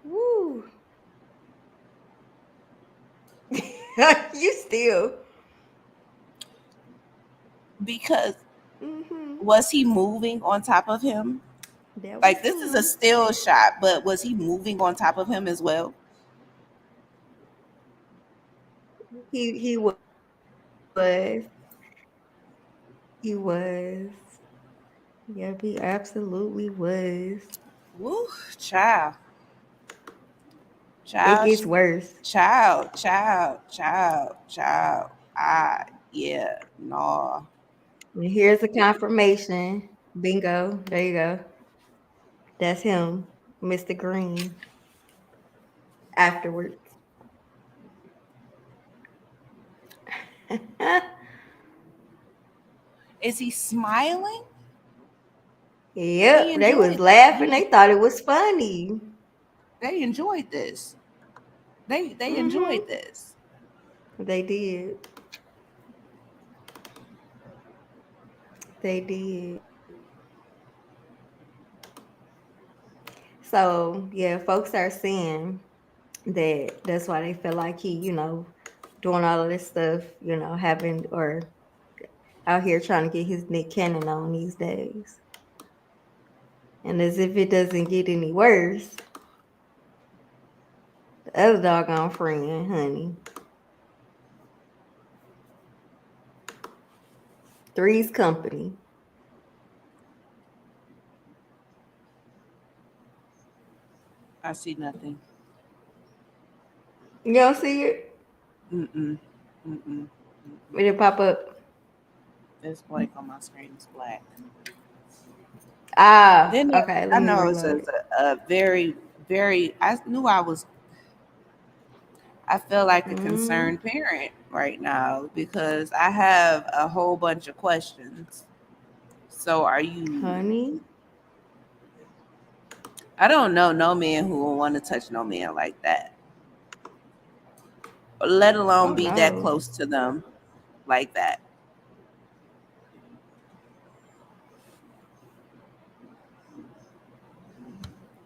Woo. You still. Because Hmm. was he moving on top of him? That was Like this is a him. still shot, but was he moving on top of him as well? He was. He was. Yep, he absolutely was. Woo, child, It child, gets worse. child. Ah, yeah, no. And here's a confirmation. Bingo. There you go. That's him, Mr. Green. Afterwards. Is he smiling? He Yep, they was enjoyed. laughing. He, They thought it was funny. they enjoyed this. They enjoyed Hmm. this. They did. They did. So yeah, folks are saying that that's why they feel like he, doing all of this stuff, having or out here trying to get his Nick Cannon on these days. And as if it doesn't get any worse, the other doggone friend, honey, Three's Company. I see nothing. You don't see it? Mm-mm. Mm-mm. It didn't pop up. It's blank on my screen. It's black. Ah, Then okay. I Let me know it reload says it. a very, very. I knew I was. I feel like a Mm, concerned parent right now because I have a whole bunch of questions. So are you? honey. I don't know no man who will want to touch no man like that, let alone Oh be that no. close to them like that.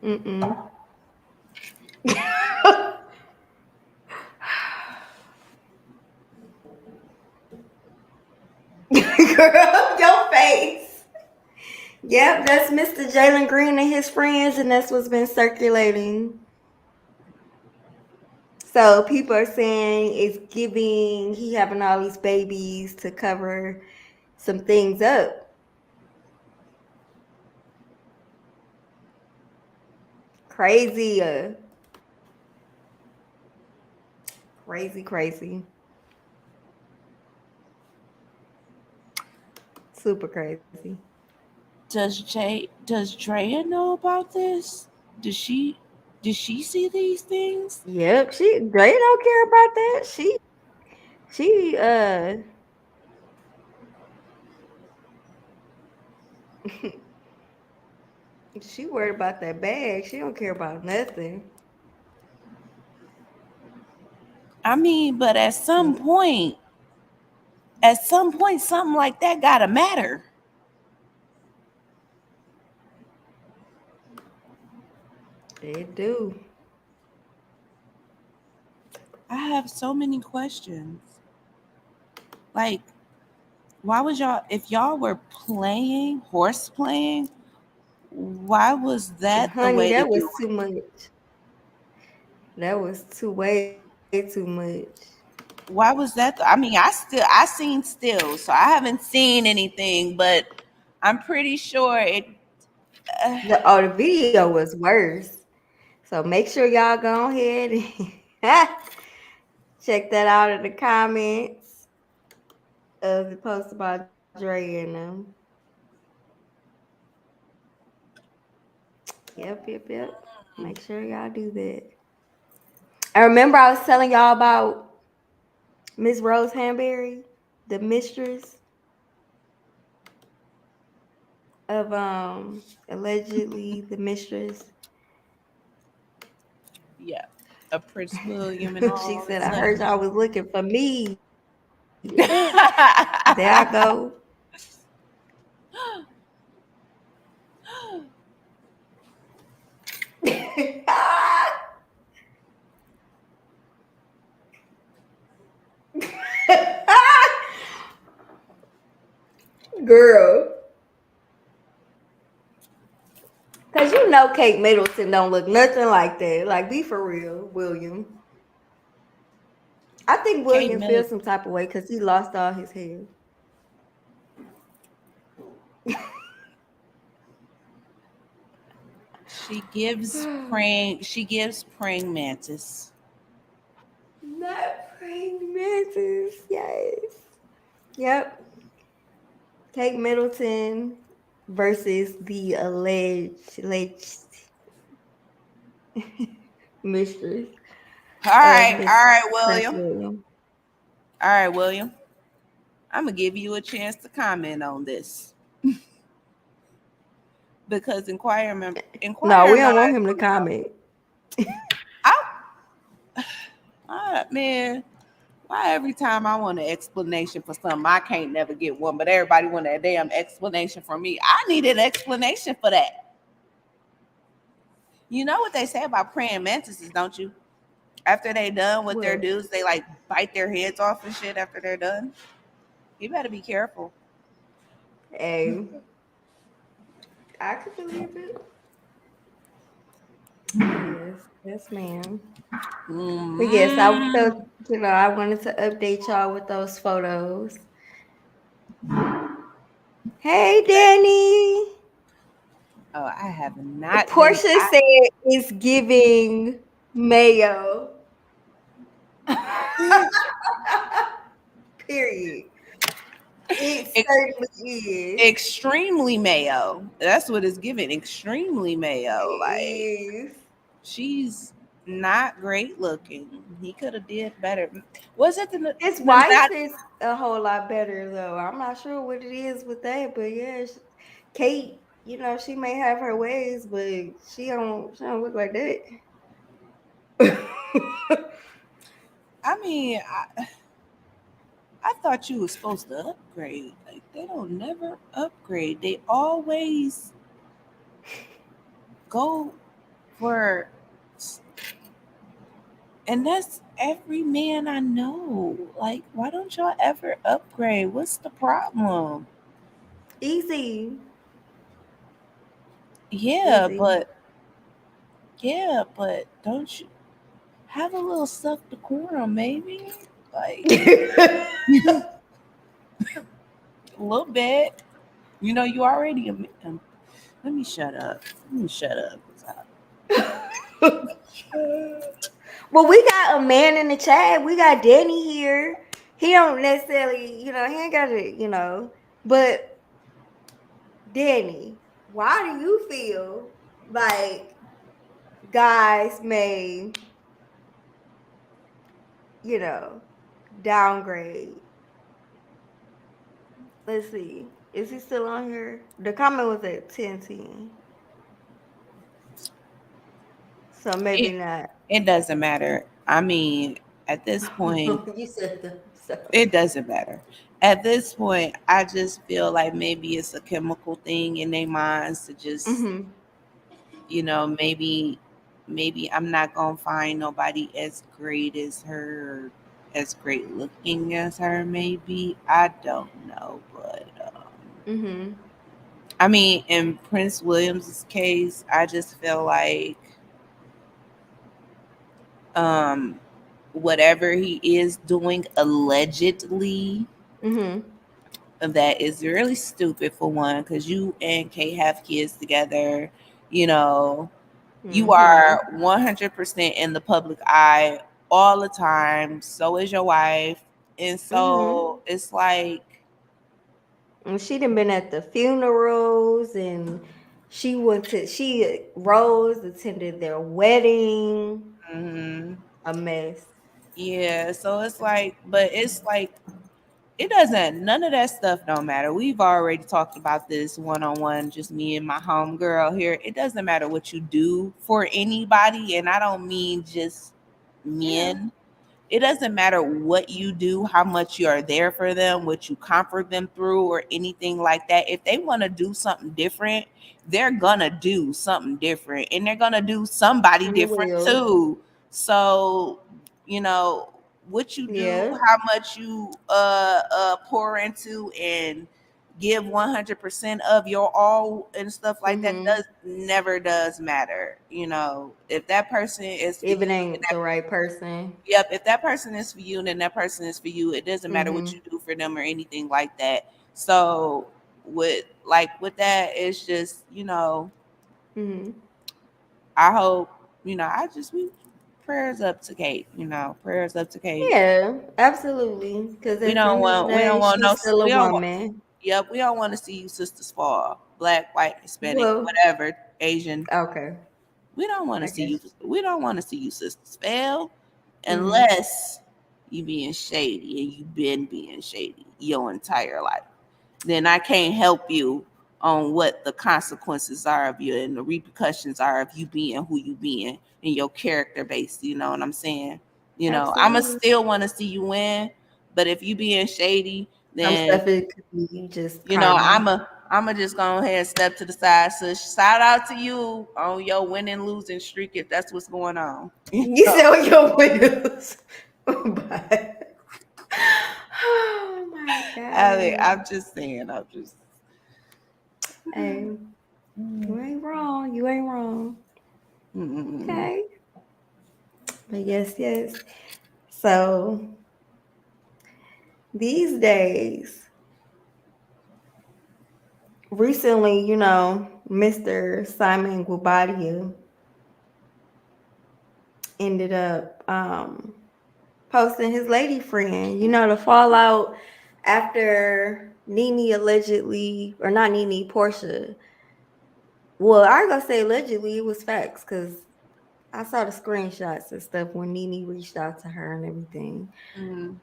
Mm-mm. Girl, your face. Yep, that's Mr. Jalen Green and his friends, and that's what's been circulating. So people are saying it's giving he having all these babies to cover some things up. Crazy, crazy, super crazy. Does Drea know about this? Does she did she see these things? Yep, they don't care about that. She she worried about that bag. She don't care about nothing. I mean, but at some point something like that gotta matter. They do. I have so many questions. Like, why was y'all, if y'all were playing, horse playing, why was that the Honey, way to that do was too much. That was way too much. it? Why was that? I mean, I seen stills, so I haven't seen anything, but I'm pretty sure it. Uh, The video was worse. So make sure y'all go ahead and check that out in the comments of the post about Dre and them. Yep. Make sure y'all do that. I remember I was telling y'all about Miss Rose Hanbury, the mistress of allegedly the mistress. yeah, a Prince William and She all said, and I heard such. y'all was looking for me. There I go. Girl. Cause you know Kate Middleton don't look nothing like that. Like, be for real, William. I think Kate William Middleton. feels some type of way because he lost all his hair. She gives praying. She gives praying mantis. Not praying mantis. Yes. Yep. Kate Middleton versus the alleged mistress of All Miss right, Prince William. William. All right, William. I'm gonna give you a chance to comment on this because No, Inquirer we don't want Minds him to want to know. comment. Man, why every time I want an explanation for something, I can't never get one, but everybody want a damn explanation from me. I need an explanation for that. You know what they say about praying mantises, don't you? After they done what their What? dudes, they like bite their heads off and shit after they're done. You better be careful. Hey, I could believe it. Yes, ma'am. But yes, I felt, Mm. I wanted to update y'all with those photos. Hey, Danny. Oh, I have not been. Portia said it's giving mayo. Period. It certainly is. Extremely mayo. That's what it's giving. Extremely It mayo. Like is. she's not great looking. He could have did better. Was it His the wife not? is a whole lot better though. I'm not sure what it is with that, but yeah, Kate, she may have her ways, but she don't look like that. I mean, I thought you were supposed to upgrade. Like they don't never upgrade. They always go for, and that's every man I know. Like, why don't y'all ever upgrade? What's the problem? Easy. Yeah, Easy. but don't you have a little self decorum, maybe? Like a little bit. You know, you already. Let me shut up. Let me shut up. Well, we got a man in the chat. We got Danny here. He don't necessarily, he ain't got to. But Danny, why do you feel like guys may, you know, downgrade? Let's see. Is he still on here? The comment was at 10:10. So maybe It, not. it doesn't matter. I mean, at this point, You said that. So. it doesn't matter. At this point, I just feel like maybe it's a chemical thing in their minds to just, Mm-hmm. maybe maybe I'm not gonna find nobody as great as her, as great looking as her. Maybe I don't know, but Mm-hmm. I mean, in Prince William's case, I just feel like um, whatever he is doing allegedly, Mm-hmm. that is really stupid for one, because you and Kate have kids together. You know, you Mm-hmm. are 100% in the public eye all the time. So is your wife. And Mm-hmm. so it's like, And she done been at the funerals, and she Rose attended their wedding. mm, A mess. yeah. So it's like, but it's like, it doesn't, none of that stuff don't matter. We've already talked about this one on one, just me and my home girl here. It doesn't matter what you do for anybody. And I don't mean just Yeah. men. It doesn't matter what you do, how much you are there for them, what you comfort them through, or anything like that. If they want to do something different, they're gonna do something different, and they're gonna do somebody You different will. too. So, you know, what you do, Yeah. how much you pour into and give 100% of your all and stuff like that, Mm-hmm. does never does matter. You know, if that person is for If it you, ain't the right person. yep, if that person is for you, then that person is for you. It doesn't matter what Mm-hmm. you do for them or anything like that. So with that, it's just, Mm-hmm. I hope, I just we prayers up to Kate, prayers up to Kate. Yeah, absolutely. Because We at the don't end of the want we don't day, want no she's still a we don't want woman. yep, we don't want to see you sisters fall. Black, white, Hispanic, Well, whatever, Asian. okay. We don't want to I see guess. you we don't want to see you sisters fail Mm-hmm. unless you being shady and you been being shady your entire life. Then I can't help you on what the consequences are of you and the repercussions are of you being who you being and your character base. You know what I'm saying? I'ma Absolutely. still want to see you win, but if you being shady, Some then stuff it could be just karma. I'm just go ahead and step to the side. So shout out to you on your winning losing streak if that's what's going on. You sell your windows. But oh my I mean, god. I'm just saying. I'm just. Hey, you ain't wrong. You ain't wrong. Mm-mm. Okay. But yes, yes. So these days, recently, Mr. Simon Guobadia ended up posting his lady friend, the fallout after Nene allegedly, or not Nene, Portia. Well, I ain't gonna say allegedly, it was facts because I saw the screenshots and stuff when Nene reached out to her and everything. Mm-hmm.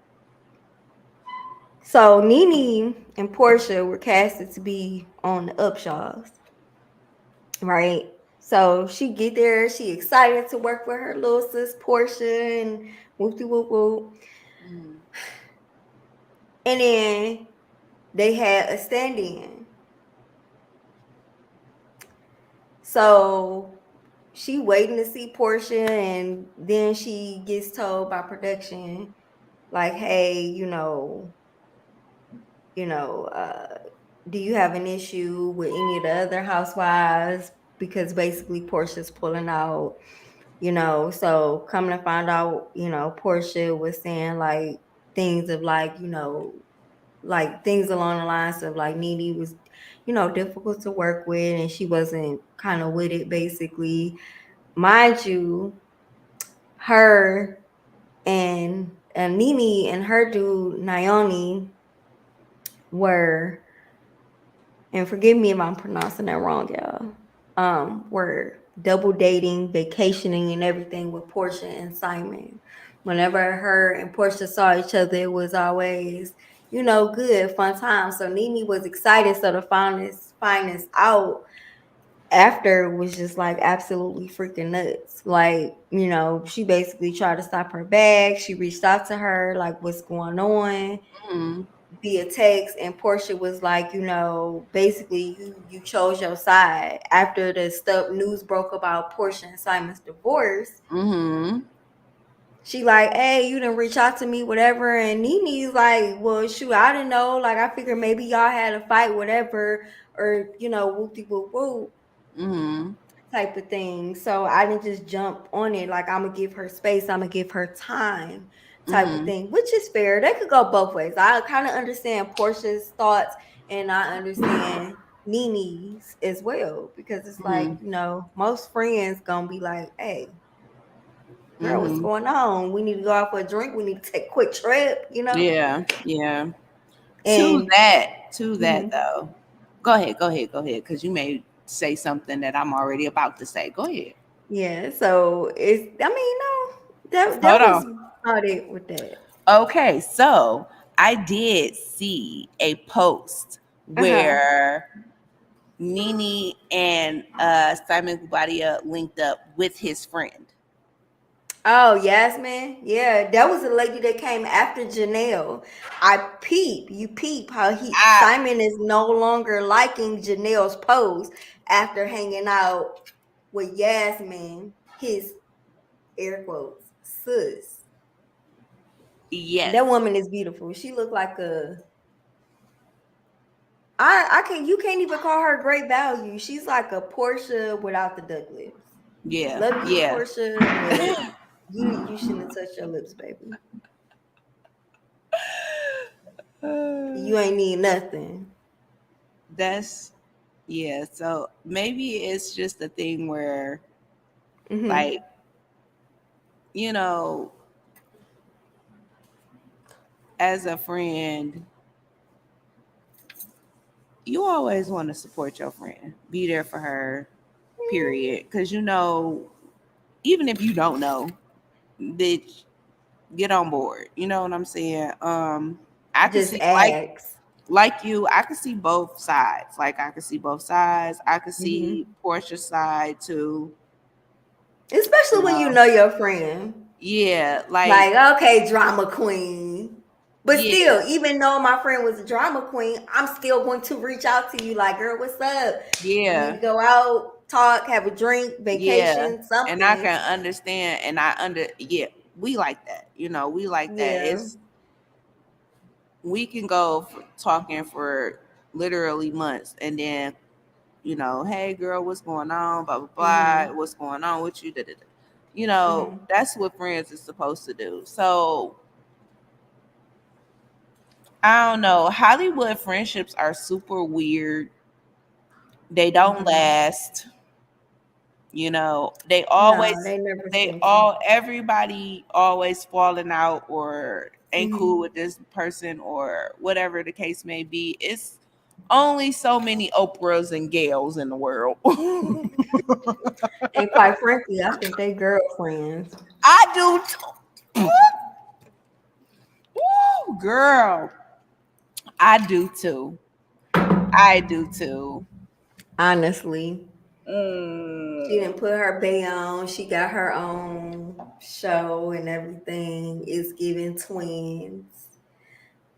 So Nene and Portia were casted to be on the Upshaws, right? So she get there, she excited to work with her little sis Portia and whoop de whoop whoop. Mm-hmm. And then they had a stand-in. So she waiting to see Portia, and then she gets told by production, like, hey, you know, uh, do you have an issue with any of the other housewives? Because basically Portia's pulling out, so coming to find out, Portia was saying like things of like things along the lines of like Nene was, difficult to work with and she wasn't kind of with it basically. Mind you, her and Nene and her dude Naomi were, and forgive me if I'm pronouncing that wrong, y'all, were double dating, vacationing, and everything with Portia and Simon. Whenever her and Portia saw each other, it was always, good, fun time. So Nene was excited. So to find this out after was just like absolutely freaking nuts. Like, she basically tried to stop her bag. She reached out to her, like, what's going on? via text, and Portia was like, basically you chose your side after the stuff news broke about Portia and Simon's divorce. Mm-hmm. She like, hey, you didn't reach out to me, whatever. And Nene's like, well, shoot, I didn't know. Like, I figured maybe y'all had a fight, whatever, or whoopty whoop whoop. Mm-hmm. Type of thing. So I didn't just jump on it. Like, I'm gonna give her space, I'm gonna give her time, type of thing, which is fair. They could go both ways. I kind of understand Portia's thoughts, and I understand Nene's as well, because it's like, most friends gonna be like, hey, girl, what's going on? We need to go out for a drink, we need to take a quick trip, Yeah. And To that though. Go ahead, because you may say something that I'm already about to say. Go ahead. yeah, so that Hold was on. about it with that. Okay, so I did see a post where Nene and Simon Gubadia linked up with his friend. Oh, Yasmin. Yeah, that was the lady that came after Janelle. You peep how Simon is no longer liking Janelle's post after hanging out with Yasmin, his air quotes sis. Yes. That woman is beautiful. She looked like you can't even call her great value. She's like a Portia without the duck lips. Yeah. Love you, Yeah. Portia, but you shouldn't have touched your lips, baby. You ain't need nothing. So maybe it's just a thing where like, as a friend, you always want to support your friend, be there for her, period. Because even if you don't know, bitch, get on board. You know what I'm saying? I can Just see ask. like you, I can see both sides. Like I can see both sides. I can see Portia's side too. Especially when you know your friend. Yeah, like okay, drama queen. But still, even though my friend was a drama queen, I'm still going to reach out to you like, girl, what's up? Yeah. We need to go out, talk, have a drink, vacation, something. And I can understand, and we like that. We like that. We can go talking for literally months, and then, hey girl, what's going on? Blah blah blah. What's going on with you? That's what friends is supposed to do. So I don't know. Hollywood friendships are super weird. They don't last. They always everybody always falling out or ain't cool with this person or whatever the case may be. It's only so many Oprahs and Gails in the world. And quite frankly, I think they girlfriends. I do too. Woo, girl. I do too. Honestly. She didn't put her bay on. She got her own show and everything. It's giving twins.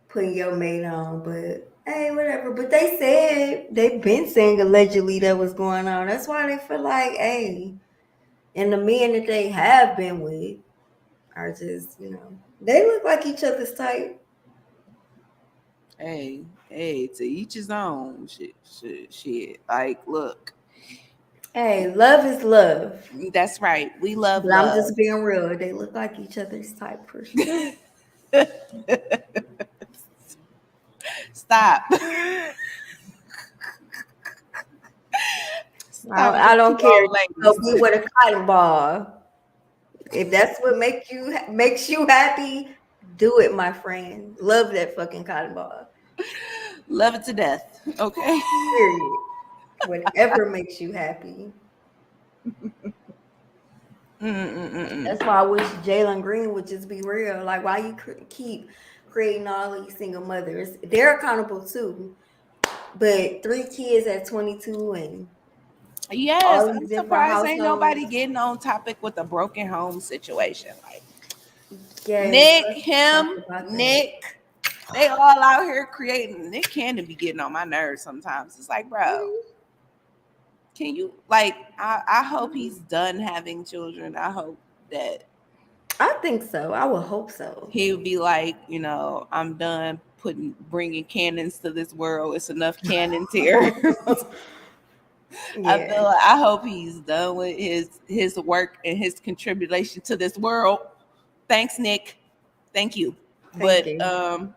Putting your mate on, but hey, whatever. But they've been saying allegedly that was going on. That's why they feel like, hey, and the men that they have been with are just, they look like each other's type. Hey, to each his own. Shit. Like, look. Hey, love is love. That's right. We love but love. I'm just being real. They look like each other's type for sure. Stop. I don't care. Go be with a cotton ball. If that's what makes you happy, do it, my friend. Love that fucking cotton ball. Love it to death. Okay. Period. Whatever makes you happy. That's why I wish Jalen Green would just be real. Like, why you keep creating all these single mothers? They're accountable too. But 3 kids at 22 and yes, I'm surprised ain't nobody getting on topic with a broken home situation. Like, Nick, They all out here creating. Nick Cannon be getting on my nerves sometimes. It's like, bro, can you like? I hope he's done having children. I hope that I think so. I would hope so. he would be like, I'm done bringing cannons to this world. It's enough cannons here. Yeah. I hope he's done with his work and his contribution to this world. Thanks, Nick. Thank you. Thank But you.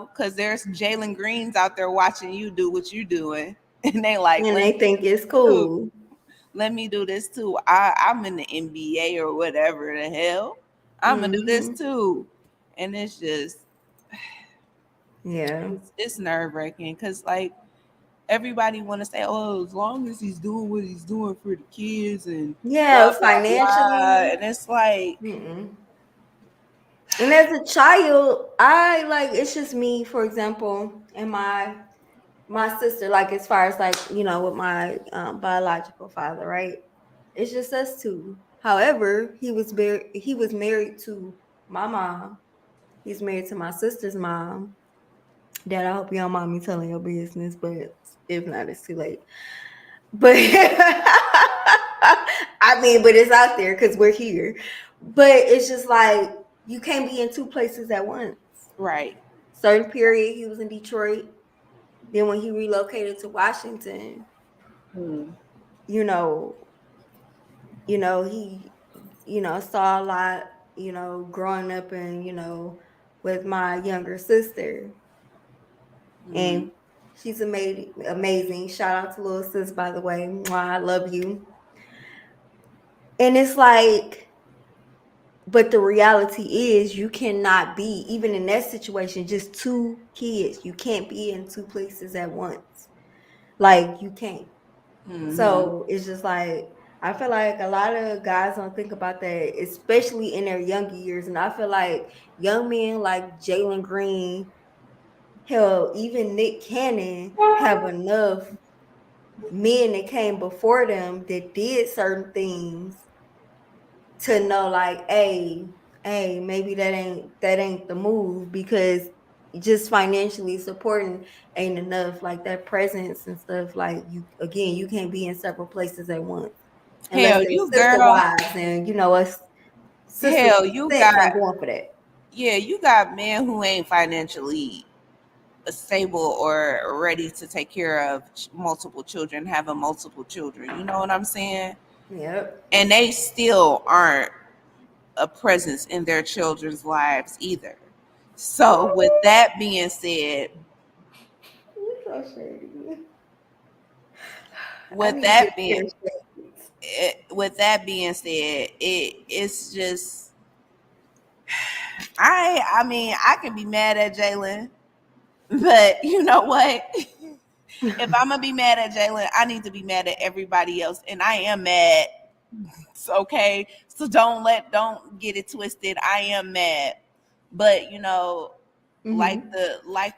because there's Jalen Greens out there watching you do what you're doing, and they like, And they think it's cool. let me do this too. I'm in the NBA or whatever the hell. I'm gonna do this too, and it's just, yeah, it's nerve wracking because like everybody want to say, oh, as long as he's doing what he's doing for the kids and yeah, blah, blah, financially, blah. And it's like, and as a child, I like it's just me, for example, and my sister, like as far as like with my biological father, right? It's just us two. However, he was married to my mom. He's married to my sister's mom. Dad, I hope you don't mind me telling your business, but if not, it's too late. But I mean, but it's out there because we're here. But it's just like you can't be in two places at once. right. Certain period, he was in Detroit. Then when he relocated to Washington, he saw a lot, growing up and with my younger sister. And she's amazing. Shout out to little sis, by the way. Mwah, I love you. And it's like, but the reality is you cannot be, even in that situation, just two kids. You can't be in two places at once. Like, you can't. So it's just like, I feel like a lot of guys don't think about that, especially in their younger years. And I feel like young men like Jalen Green, hell, even Nick Cannon have enough men that came before them that did certain things to know, like, hey, maybe that ain't the move, because just financially supporting ain't enough. Like that presence and stuff. Like you can't be in several places at once unless Hell, they're you sister girl. wives, and us sisters Hell, you ain't got going for that. Yeah, you got men who ain't financially stable or ready to take care of multiple children, having multiple children. You know what I'm saying? Yep. And they still aren't a presence in their children's lives either. So, with that being said, You're so shady. I with need to that get being pairs shades. with that being said, it's just I mean I can be mad at Jalen, but you know what? If I'm gonna be mad at Jalen, I need to be mad at everybody else, and I am mad. Okay, so don't get it twisted. I am mad, but like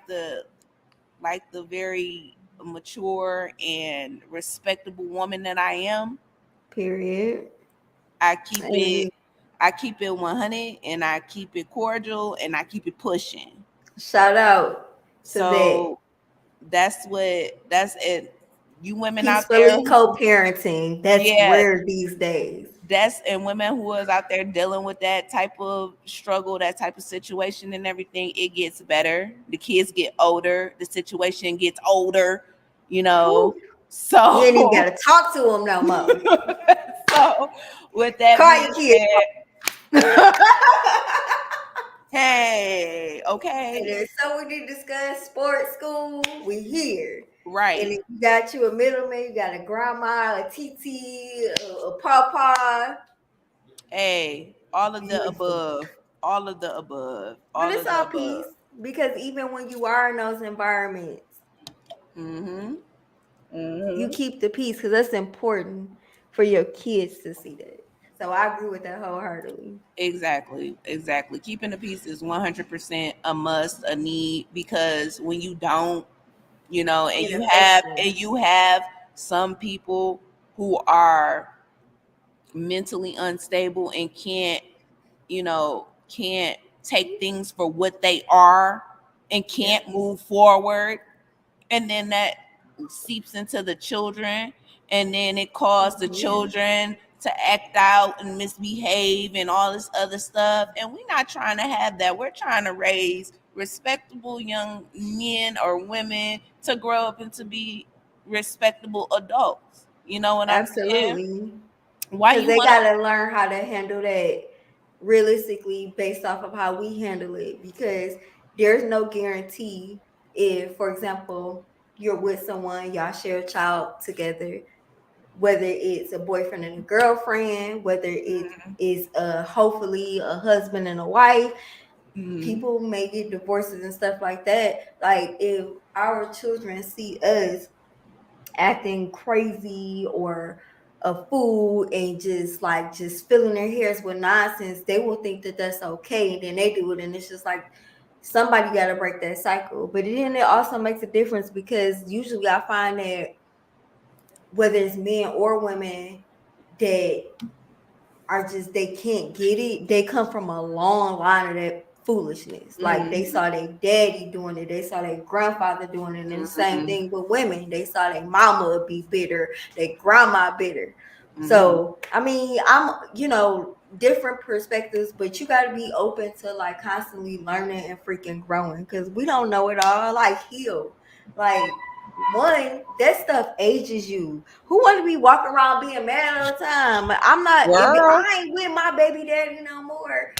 the very mature and respectable woman that I am, Period. I keep it. I keep it 100, and I keep it cordial, and I keep it pushing. Shout out to So that's it. You women out there, peacefully co-parenting. That's yeah, rare these days. and women who is out there dealing with that type of struggle, that type of situation and everything, it gets better. The kids get older, the situation gets older, Whew. so You ain't even gotta talk to them no more. so with that Call your being kids. said, hey, okay, And so we need to discuss sports school. We here. right. And if you got you a middleman, you got a grandma, a TT, a papa. Hey, all of the Listen. above, all of the above, But all it's of the all above. peace, because even when you are in those environments, you keep the peace, because that's important for your kids to see that. So I agree with that wholeheartedly. Exactly. Keeping the peace is 100% a must, a need, because when you don't, and It you have some people who are mentally unstable and can't take things for what they are, and Yep. can't move forward, and then that seeps into the children, and then it causes the Mhm. children to act out and misbehave and all this other stuff, and we're not trying to have that. We're trying to raise respectable young men or women to grow up and to be respectable adults. You know what I'm saying? Absolutely. Why Because you they want to? got to learn how to handle that realistically based off of how we handle it. Because there's no guarantee if, for example, you're with someone, y'all share a child together, whether it's a boyfriend and a girlfriend, whether it is hopefully a husband and a wife. Mm, People may get divorces and stuff like that. Like if our children see us acting crazy or a fool and just filling their hairs with nonsense, they will think that that's okay, and then they do it, and it's just like somebody got to break that cycle. But then it also makes a difference because usually I find that whether it's men or women that are just they can't get it, they come from a long line of that foolishness. Like they mm, saw their daddy doing it, they saw their grandfather doing it, and the same mm, thing with women. They saw their mama be bitter, their grandma bitter. mm. So I mean, I'm different perspectives, but you got to be open to like constantly learning and freaking growing because we don't know it all. Like heal, like one that stuff ages you. Who want to be walking around being mad all the time? I'm not. If Girl, I ain't with my baby daddy no more,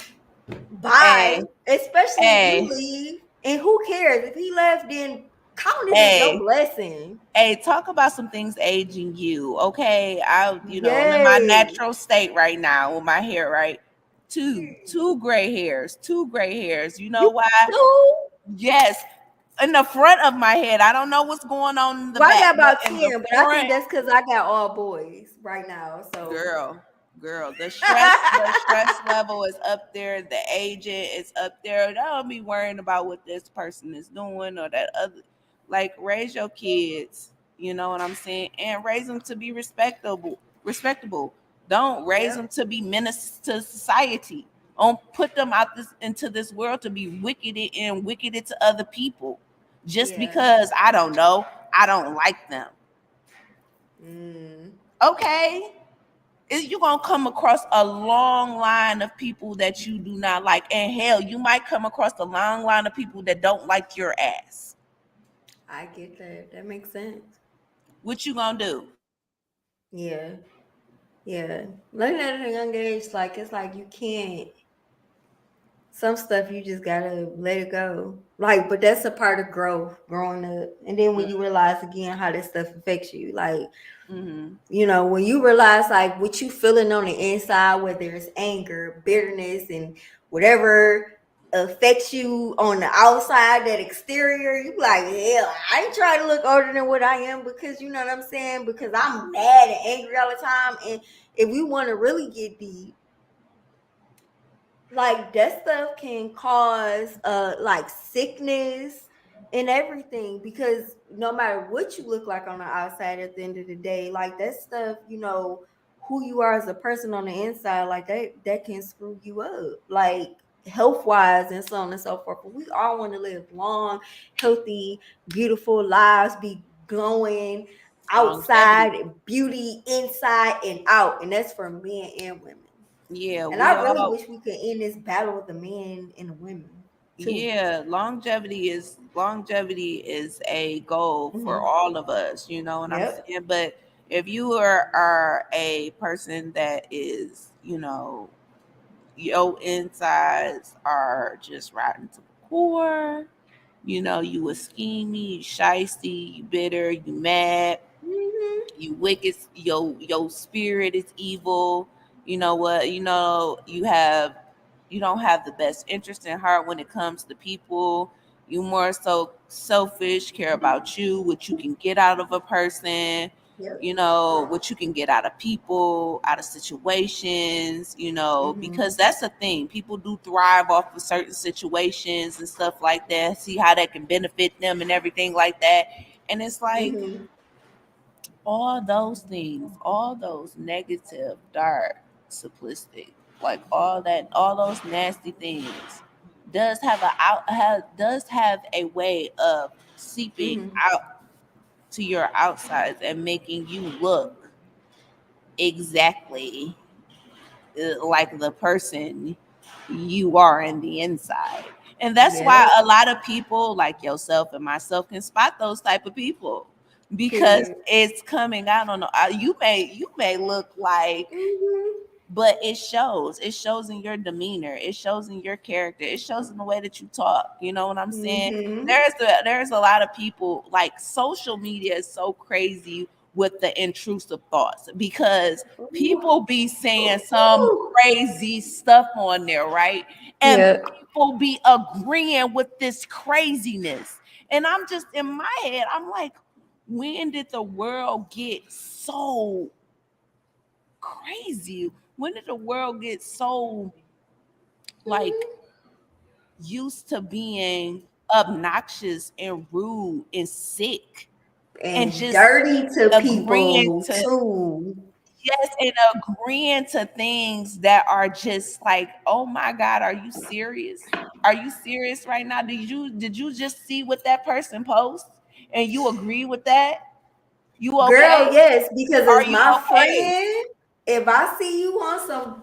hey, bye. Especially if you hey, leave, and who cares if he left? Then count it as your hey. blessing. Hey, talk about some things aging you. Okay. I'm in my Yes. natural state right now with my hair, right? Two gray hairs, two gray hairs. You know You why? too. Yes. In the front of my head. I don't know what's going on in the Well, I back, got but about in the 10, but I front, think that's because I got all boys right now. So girl, the stress level is up there, the aging is up there. Don't be worrying about what this person is doing or that other, like, raise your kids, you know what I'm saying, and raise them to be respectable. Don't raise yep. them to be menace to society. Don't put them out this into this world to be wicked and wicked to other people just Yeah. because I don't like them. Mm. Okay, you're gonna come across a long line of people that you do not like, and hell, you might come across a long line of people that don't like your ass. I get that. That makes sense. What you gonna do? Yeah. Yeah. Learning at a young age, like it's like you can't some stuff you just gotta let it go. Like, but that's a part of growth, growing up. And then when you realize again how this stuff affects you, like, Mm-hmm. when you realize like what you feeling on the inside, whether it's anger, bitterness, and whatever affects you on the outside, that exterior, you be like, hell, I ain't trying to look older than what I am because you know what I'm saying? Because I'm mad and angry all the time. And if we want to really get deep, like that stuff can cause like sickness and everything because no matter what you look like on the outside at the end of the day, like that stuff, who you are as a person on the inside, like that can screw you up, like health wise and so on and so forth. But we all want to live long, healthy, beautiful lives, be glowing Longevity. outside, beauty inside and out, and that's for men and women. Yeah, And we I really all. wish we could end this battle with the men and the women too. Yeah, longevity is a goal for Hmm. all of us. You know what I'm Yep. saying? But if you are a person that is, your insides are just rotten to the core. You a scheming, you shisty, you bitter, you mad, Hmm. you wicked, your spirit is evil. You know what? You don't have the best interest in heart when it comes to people. You more so selfish, care about you, what you can get out of a person, Yep. what you can get out of people, out of situations, Hmm. because that's the thing. People do thrive off of certain situations and stuff like that, see how that can benefit them and everything like that. And it's like Hmm. all those things, all those negative, dark, simplistic, like all those nasty things. does have a way of seeping Mhm. out to your outsides and making you look exactly like the person you are in the inside. And that's why Yep. a lot of people like yourself and myself can spot those type of people because Period. it's coming out on the you may look like, Mhm. but it shows in your demeanor, it shows in your character, it shows in the way that you talk, you know what I'm saying? Mhm. There's a lot of people, like, social media is so crazy with the intrusive thoughts because Ooh. people be saying some Ooh. crazy stuff on there, right? And Yep. people be agreeing with this craziness, and I'm just in my head, I'm like, when did the world get so crazy? When did the world get so, like, Mhm. used to being obnoxious and rude and sick and And just dirty to agreeing people to, too. yes, and agreeing to things that are just like, oh my God, are you serious? Are you serious right now? Did you just see what that person posts and you agree with that? You Girl, okay? yes, because Are as you my okay? friend, if I see you on some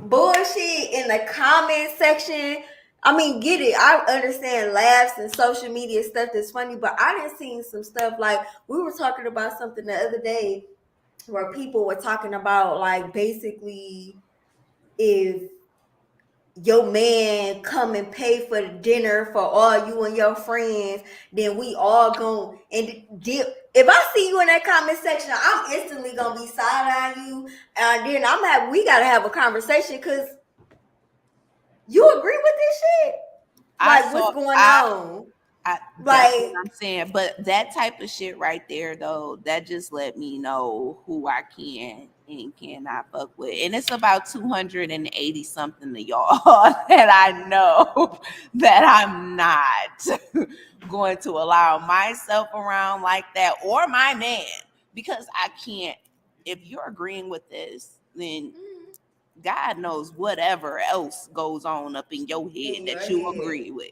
bullshit in the comment section, I mean, get it. I understand laughs and social media stuff that's funny, but I done seen some stuff like we were talking about something the other day where people were talking about like basically if your man come and pay for the dinner for all you and your friends, then we all going and dip. If I see you in that comment section, I'm instantly gonna be side eyeing you, and then we gotta have a conversation because you agree with this shit. I Like, what's saw going on? that's what Like, I'm saying. But that type of shit right there, though, that just let me know who I can and cannot fuck with. And it's about 280 something of y'all that I know that I'm not going to allow myself around like that, or my man, because I can't. If you're agreeing with this, then God knows whatever else goes on up in your head in your that you head. agree with,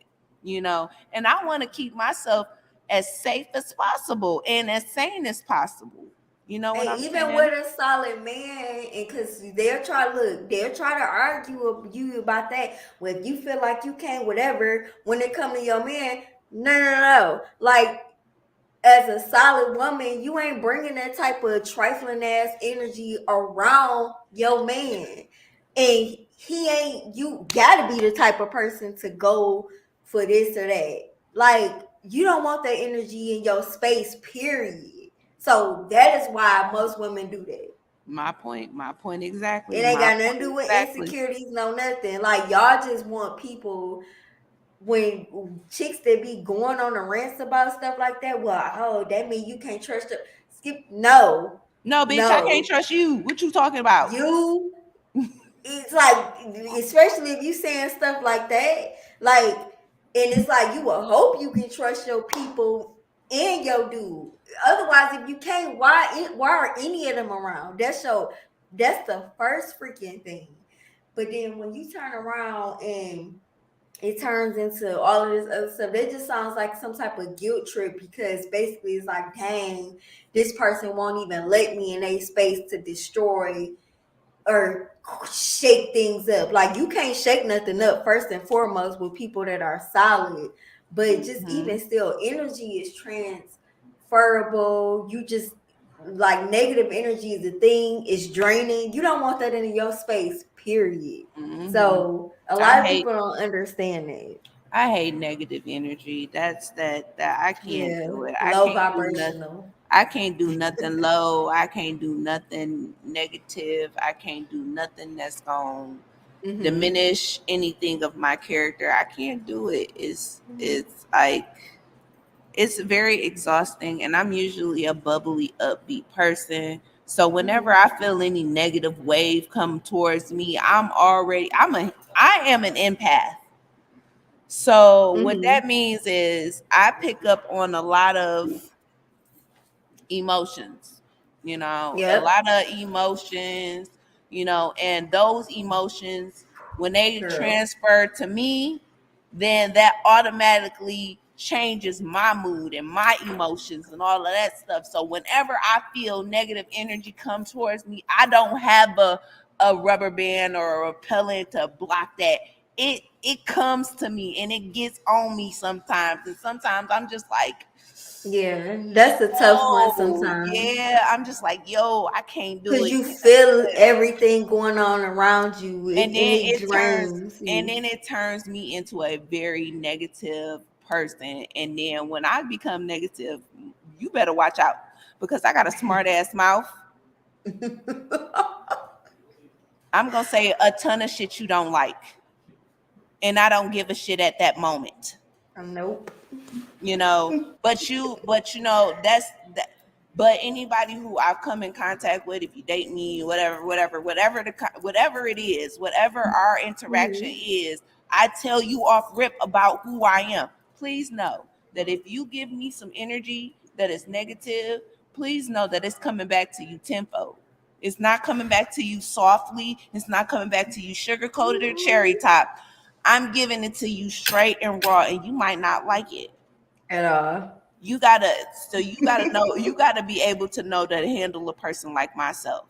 And I want to keep myself as safe as possible and as sane as possible. You know what And I'm even saying? with a solid man, and because they'll try to argue with you about that. Well, if you feel like you can't, whatever, when it come to your man, no, no, no. Like, as a solid woman, you ain't bringing that type of trifling ass energy around your man. And he ain't, you gotta be the type of person to go for this or that. Like, you don't want that energy in your space, period. So that is why most women do that. My point exactly. It ain't My got nothing point to do with exactly. insecurities, no nothing. Like, y'all just want people when chicks that be going on the rants about stuff like that, well, oh, that means you can't trust her. Skip, no, No, bitch, I can't no. trust you. What you talking about? You, it's like, especially if you saying stuff like that, like, and it's like you will hope you can trust your people and your dude. Otherwise, if you can't, why are any of them around? That's the first freaking thing. But then when you turn around and it turns into all of this other stuff. That just sounds like some type of guilt trip because basically it's like, dang, this person won't even let me in a space to destroy or shake things up. Like, you can't shake nothing up first and foremost with people that are solid. But just Hmm. even still, energy is transferable. You just like negative energy is a thing, it's draining. You don't want that in your space, period. Hmm. So a I lot of hate people don't understand that. I hate negative energy. That I can't Yeah, do it. low vibrational. I can't do nothing low. I can't do nothing negative. I can't do nothing that's going to Mm-hmm. diminish anything of my character. I can't do it. Mm-hmm. It's like, it's very exhausting, and I'm usually a bubbly upbeat person. So whenever Mm-hmm. I feel any negative wave come towards me, I am an empath. So what Mm-hmm. that means is I pick up on a lot of emotions, a Yep. lot of emotions, and those emotions, when they Girl. transfer to me, then that automatically changes my mood and my emotions and all of that stuff. So whenever I feel negative energy come towards me, I don't have a rubber band or a repellent to block that. It comes to me and it gets on me sometimes. And sometimes I'm just like, Yeah, that's a tough one oh sometimes. yeah, I'm just like, yo, I can't do Because it. you feel everything going on around you, And and then it drains you. it turns me into a very negative person. And then when I become negative, you better watch out because I got a smart ass mouth. I'm gonna say a ton of shit you don't like, and I don't give a shit at that moment. Nope. You know, but you know, that's that. But anybody who I've come in contact with, if you date me, whatever it is, whatever our interaction Mhm. is, I tell you off rip about who I am. Please know that if you give me some energy that is negative, please know that it's coming back to you tenfold. It's not coming back to you softly. It's not coming back to you sugar coated or cherry top. I'm giving it to you straight and raw, and you might not like it. At all. You gotta be able to know to handle a person like myself.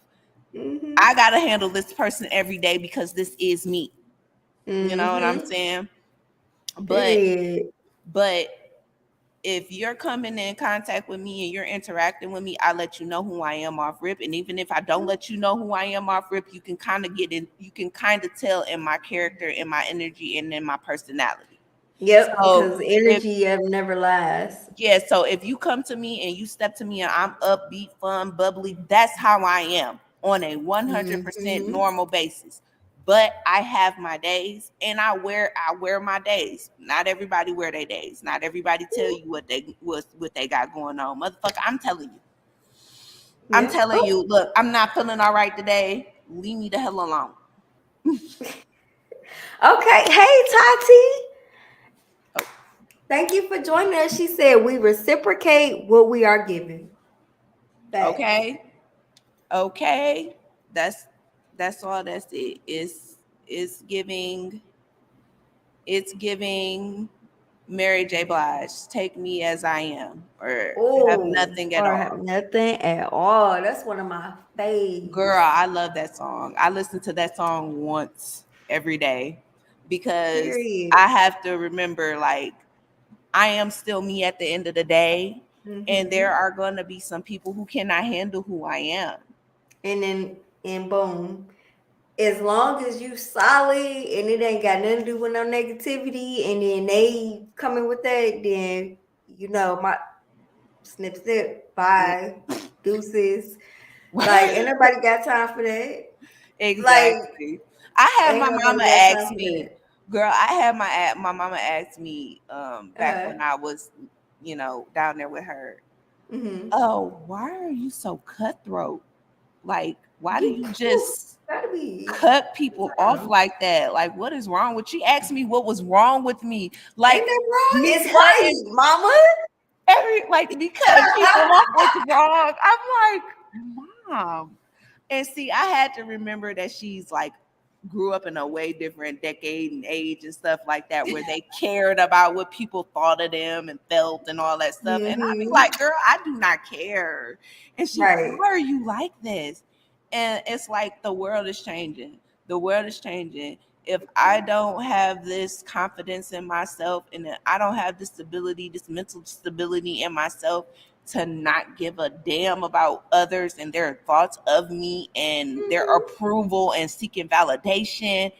Mhm. I gotta handle this person every day because this is me. You know what I'm Mhm. saying? But Period. but if you're coming in contact with me and you're interacting with me, I let you know who I am off rip. And even if I don't let you know who I am off rip, you can kind of tell in my character, in my energy, and in my personality. Yep, So because if energy never lasts. Yeah, so if you come to me and you step to me and I'm upbeat, fun, bubbly, that's how I am on a 100% Mhm. normal basis. But I have my days and I wear my days. Not everybody wear their days. Not everybody tell you what they got going on. Motherfucker, I'm telling you. I'm Yeah. telling you, look, I'm not feeling all right today. Leave me the hell alone. Okay. Hey, Tati. Thank you for joining us. She said we reciprocate what we are given. Facts. Okay. Okay. That's that's all that's it. It's giving Mary J. Blige, take me as I am, or have Oh, nothing at or have all. nothing at all. That's one of my faves. Girl, I love that song. I listen to that song once every day because I Period. have to remember, like, I am still me at the end of the day. And there Hmm. are going to be some people who cannot handle who I am. And boom. As long as you solid and it ain't got nothing to do with no negativity, and then they coming with that, then my snip snip, bye, deuces. Like, ain't nobody got time for that. Like, Exactly. I had ain't my nobody mama got time ask for me, that. girl, I had my mama asked me back Uh-huh. when I was, down there with her. Mm-hmm. Oh, why are you so cutthroat? Like, why do You you just gotta be. cut people off Ain't like that? Like, what is wrong with you? Asked me what was wrong with me. Like, that wrong? me It's cutting right, mama. me cutting people off was wrong. I'm like, Mom. And see, I had to remember that she's like grew up in a way different decade and age and stuff like that, where they cared about what people thought of them and felt and all that stuff. And I'd be Mm-hmm. like, girl, I do not care. And she, Right. why are you like this? And it's like the world is changing. The world is changing. If I don't have this confidence in myself and I don't have this stability, this mental stability in myself to not give a damn about others and their thoughts of me and their Mm-hmm. approval and seeking validation,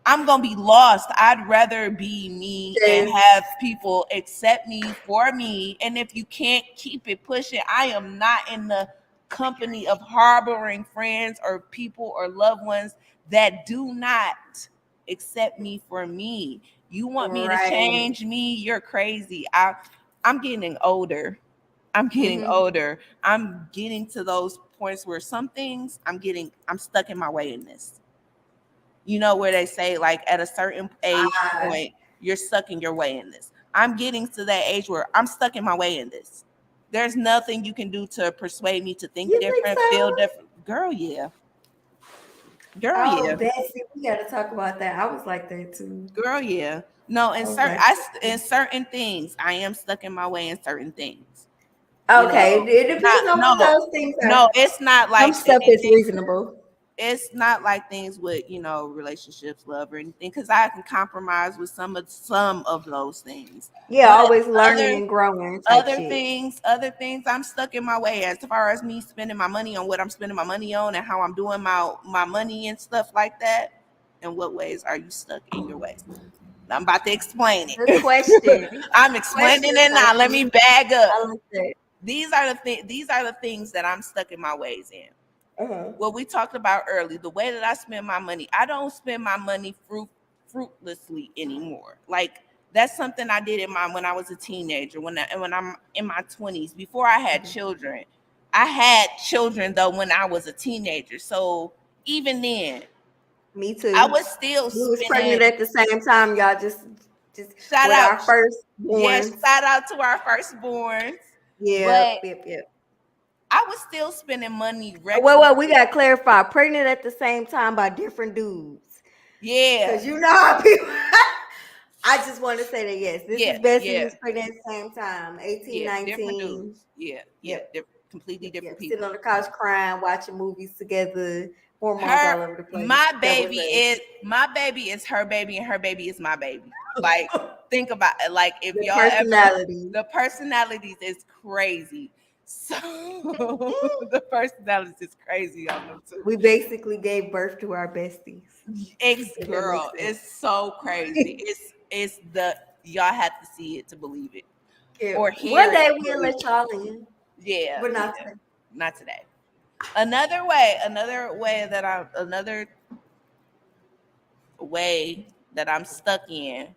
I'm gonna be lost. I'd rather be me and Yes. have people accept me for me. And if you can't keep it pushing, I am not in the company of harboring friends or people or loved ones that do not accept me for me. You want me to Right. change me? You're crazy. I'm getting older. I'm getting Mm-hmm. older. I'm getting to those points where some things I'm stuck in my way in this. You know, where they say, like, at a certain age Ah, point, you're stuck in your way in this. I'm getting to that age where I'm stuck in my way in this. There's nothing you can do to persuade me to think you think different, feel so? different. Girl, yeah. Girl, Oh, yeah. Betsy, we got to talk about that. I was like that too. Girl, yeah. No, Okay. in certain things, I am stuck in my way in certain things. Okay. It depends Not on what no, those things are. no, it's not Some like stuff is reasonable. it's not like things with relationships, love, or anything, because I can compromise with some of those things. Yeah, But always learning other and growing type shit. other things I'm stuck in my way as far as me spending my money on what I'm spending my money on and how I'm doing my money and stuff like that. In what ways are you stuck in your ways? I'm about to explain Good it. question. I'm Good question, explaining it now. Let me Tati. bag up. I like that. These are the things that I'm stuck in my ways in. Uh-huh. What we talked about early, the way that I spend my money, I don't spend my money fruitlessly anymore. Like that's something I did when I was a teenager, when I'm in my 20s, before I had children. I had children though when I was a teenager. So even then, Me I too. was still We was spending. pregnant at the same time, y'all. Just Shout with out, our first yeah, ones. shout out to our firstborns. But Yep. I was still spending money regularly. Well, we gotta clarify. Pregnant at the same time by different dudes. Yeah, Cause you know how people I just want to say that yes, this is yeah, Bessie yeah. who's pregnant at the same time. 18, Yeah, different 19. dudes. Yeah, yeah, Yep. completely different Sitting people. on the couch crying, watching movies together, hormones Her, all over the place. That was my baby is her baby, and her baby is my baby. Like, think about it. Like, if the y'all ever, personality. the personalities is crazy. So the personalities is crazy on them too. We basically gave birth to our besties. Ex If that makes girl, sense. it's so crazy. It's the y'all have to see it to believe it Yeah. or One hear it day to we'll believe let it. y'all in, Yeah, but not yeah, today. not today. Another way that I'm stuck in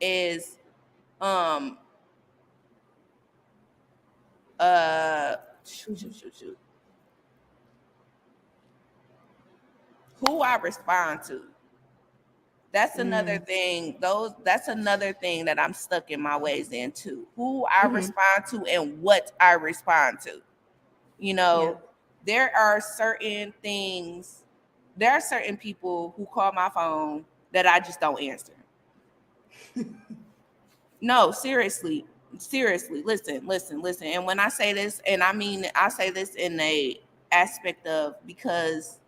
is um shoot. Who I respond to. That's another Mm. thing. That's another thing that I'm stuck in my ways into. Who I Mm-hmm. respond to and what I respond to. You know, Yep. there are certain things, there are certain people who call my phone that I just don't answer. No, seriously, listen. And when I say this, and I say this in a aspect of, because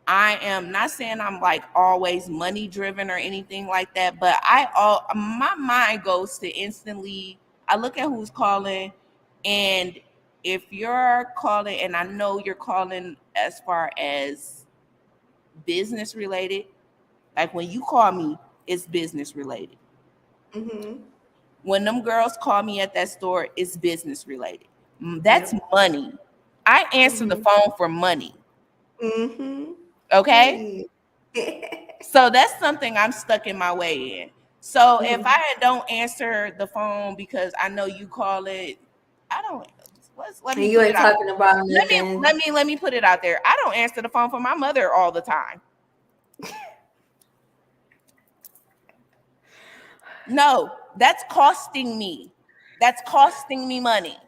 I am not saying I'm like always money driven or anything like that, but my mind goes to instantly. I look at who's calling, and if you're calling, and I know you're calling as far as business related, like when you call me, it's business related. Mm-hmm. When them girls call me at that store, it's business related. That's Yep. money. I answer the Mm-hmm. phone for money. Mm-hmm. Okay. Period. So that's something I'm stuck in my way in. So if Mhm. I don't answer the phone because I know you call it, I don't. Let me And you put it ain't out. talking about Let nothing. me let me put it out there. I don't answer the phone for my mother all the time. No, that's costing me. That's costing me money.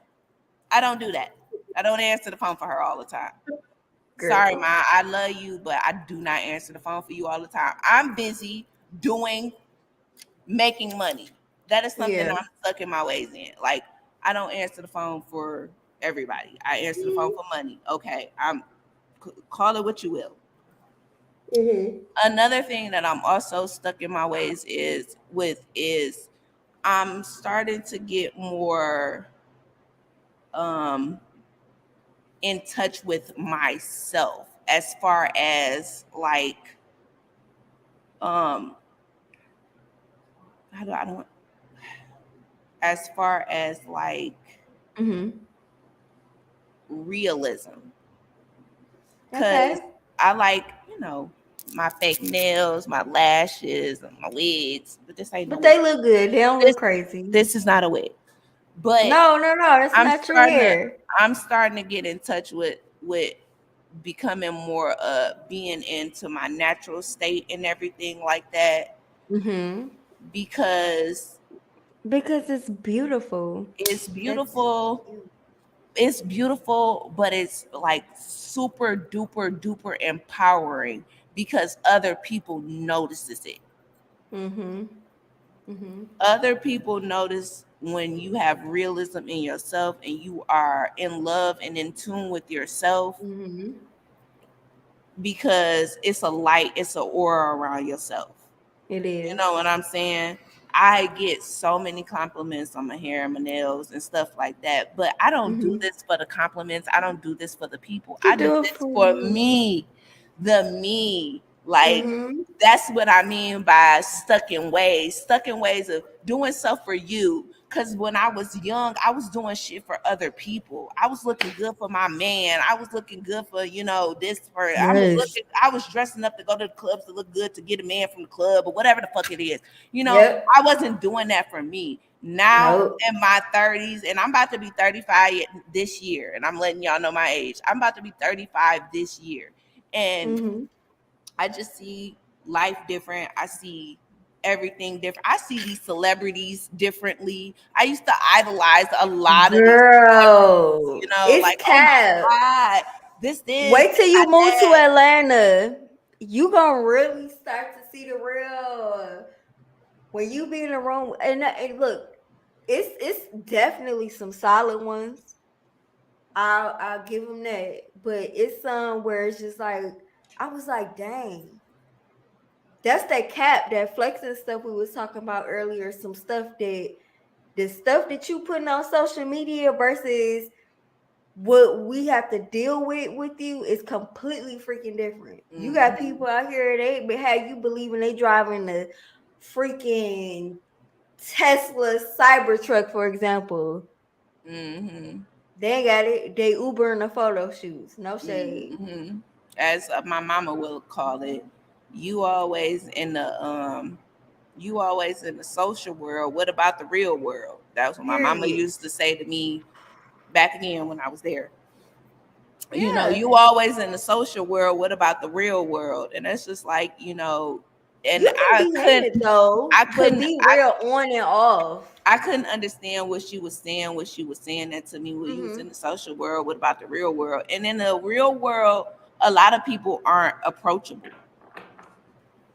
I don't do that. I don't answer the phone for her all the time. Sorry, Girl. Ma. I love you, but I do not answer the phone for you all the time. I'm busy doing making money. That is something Yeah. I'm stuck in my ways in. Like, I don't answer the phone for everybody. I answer the phone for money. Okay, call it what you will. Mm-hmm. Another thing that I'm also stuck in my ways is I'm starting to get more um in touch with myself as far as like um how do I don't as far as like Mm-hmm. realism, because Okay. I like, my fake nails, my lashes, and my wigs, but this ain't no But wig. they look good. They don't This look crazy. this is not a wig. But No. That's I'm not your starting to hair. I'm starting to get in touch with becoming more being into my natural state and everything like that, Mm-hmm. because Because it's beautiful. it's That's beautiful. It's beautiful, but it's like super duper duper empowering because other people notices it. Mhm. Mhm. Other people notice when you have realism in yourself and you are in love and in tune with yourself, Mhm. because it's a light, it's an aura around yourself. It You is. know what I'm saying? I get so many compliments on my hair and my nails and stuff like that, but I don't do Mhm. this for the compliments. I don't do this for the people. You I do do it this for for you. me, the me. Like, Mhm. that's what I mean by stuck in ways of doing stuff for you. Because when I was young, I was doing shit for other people. I was looking good for my man. I was looking good for, this for, Yes. I was dressing up to go to the clubs to look good to get a man from the club or whatever the fuck it is. Yep. I wasn't doing that for me. Now Nope. in my 30s, and I'm about to be 35 this year, and I'm letting y'all know my age. I'm about to be 35 this year. And Mhm. I just see life different. I see everything different. I see these celebrities differently. I used to idolize a lot of these celebrities, Girl, it's like, oh my cap. God, this Wait till you got move to that. Atlanta. You gonna really start to see the real when you be in the room. And look, it's definitely some solid ones. I'll give them that, but it's some where it's just like I was like, dang, that's that cap, that flexing stuff we was talking about earlier. Some stuff that the stuff that you putting on social media versus what we have to deal with you is completely freaking different. You got Mm-hmm. people out here they have you believing they driving the freaking Tesla Cybertruck, for example. Mm-hmm. They ain't got it. They Uber in the photo shoots. No shade. Mm-hmm. As my mama will call it, you always in the social world. What about the real world? That was what my mama Period. used to say to me back again when I was there. Yeah. You always in the social world. What about the real world? And it's just like, and You can be in it I though, but couldn't, be real on and off. I couldn't understand what she was saying. What she was saying that to me when you was in the Mm-hmm. social world. What about the real world? And in the real world, a lot of people aren't approachable.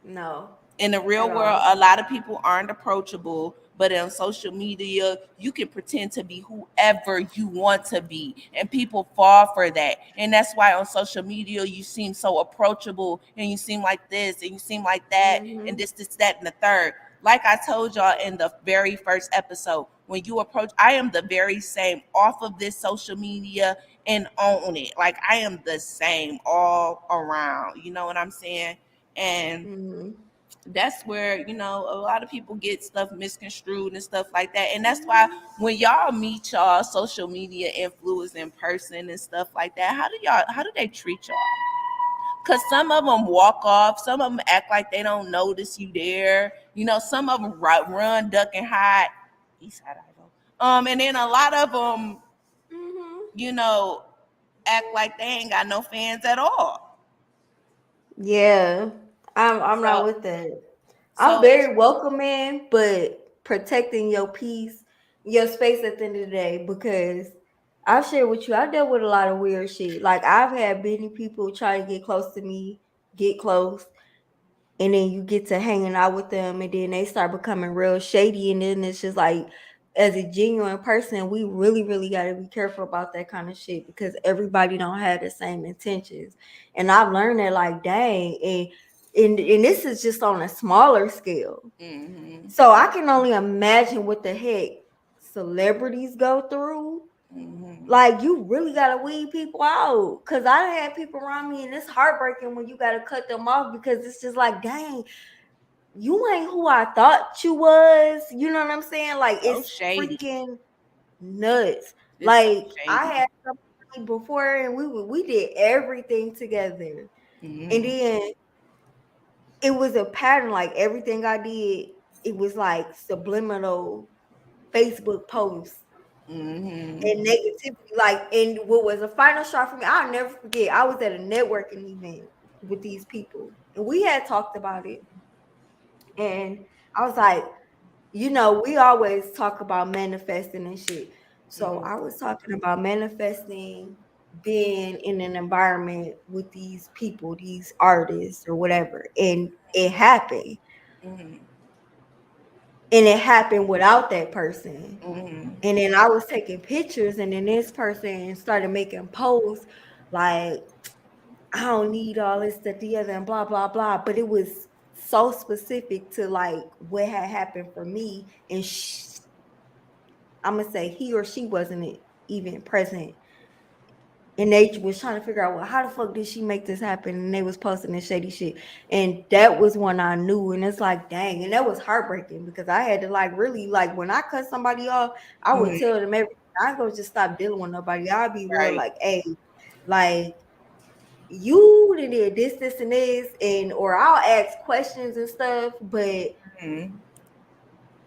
No, In the real at world, all. a lot of people aren't approachable, but on social media, you can pretend to be whoever you want to be, and people fall for that. And that's why on social media, you seem so approachable, and you seem like this, and you seem like that, and Mm-hmm. this, that, and the third. Like I told y'all in the very first episode, when you approach, I am the very same off of this social media and on it. Like, I am the same all around. You know what I'm saying? And Mm-hmm. that's where a lot of people get stuff misconstrued and stuff like that. And that's why when y'all meet y'all social media influencers in person and stuff like that, how do they treat y'all? Because some of them walk off, some of them act like they don't notice you there, some of them run, duck, and hide. East side Idaho. And then a lot of them, Mm-hmm. you know act like they ain't got no fans at all. Yeah, I'm not so with that. I'm so it's very welcoming, but protecting your peace, your space at the end of the day. Because I've shared with you, I dealt with a lot of weird shit. Like I've had many people try to get close to me, get close, and then you get to hanging out with them, and then they start becoming real shady, and then it's just like, as a genuine person, we really, really got to be careful about that kind of shit because everybody don't have the same intentions. And I've learned that, like, dang, and this is just on a smaller scale. mm-hmm, So I can only imagine what the heck celebrities go through. mm-hmm. Like you really gotta weed people out. Cause I had people around me and it's heartbreaking when you gotta cut them off because it's just like, dang, you ain't who I thought you was. You know what I'm saying? Like So it's shady. freaking nuts. It's so Like I shady. had somebody before and we did everything together. And Mm-hmm. then it was a pattern, like everything I did, it was like subliminal Facebook posts Mm-hmm. and negativity. Like, and what was a final shot for me, I'll never forget. I was at a networking event with these people, and we had talked about it. And I was like, we always talk about manifesting and shit. So Mm-hmm. I was talking about manifesting being in an environment with these people, these artists or whatever, and it happened. Mm-hmm. and it happened without that person. Mm-hmm. And then I was taking pictures, and then this person started making posts like, I don't need all this, that, the other, and blah, blah, blah. But it was so specific to like what had happened for me. And I'm going to say he or she wasn't even present. And they was trying to figure out, well, how the fuck did she make this happen? And they was posting this shady shit. And that was when I knew. And it's like, dang. And that was heartbreaking because I had to like really, like when I cut somebody off, I would Mm-hmm. tell them everything. I ain't gonna just stop dealing with nobody. I'll be real Right. like, hey, like you did this, and this, and or I'll ask questions and stuff. But Mm-hmm.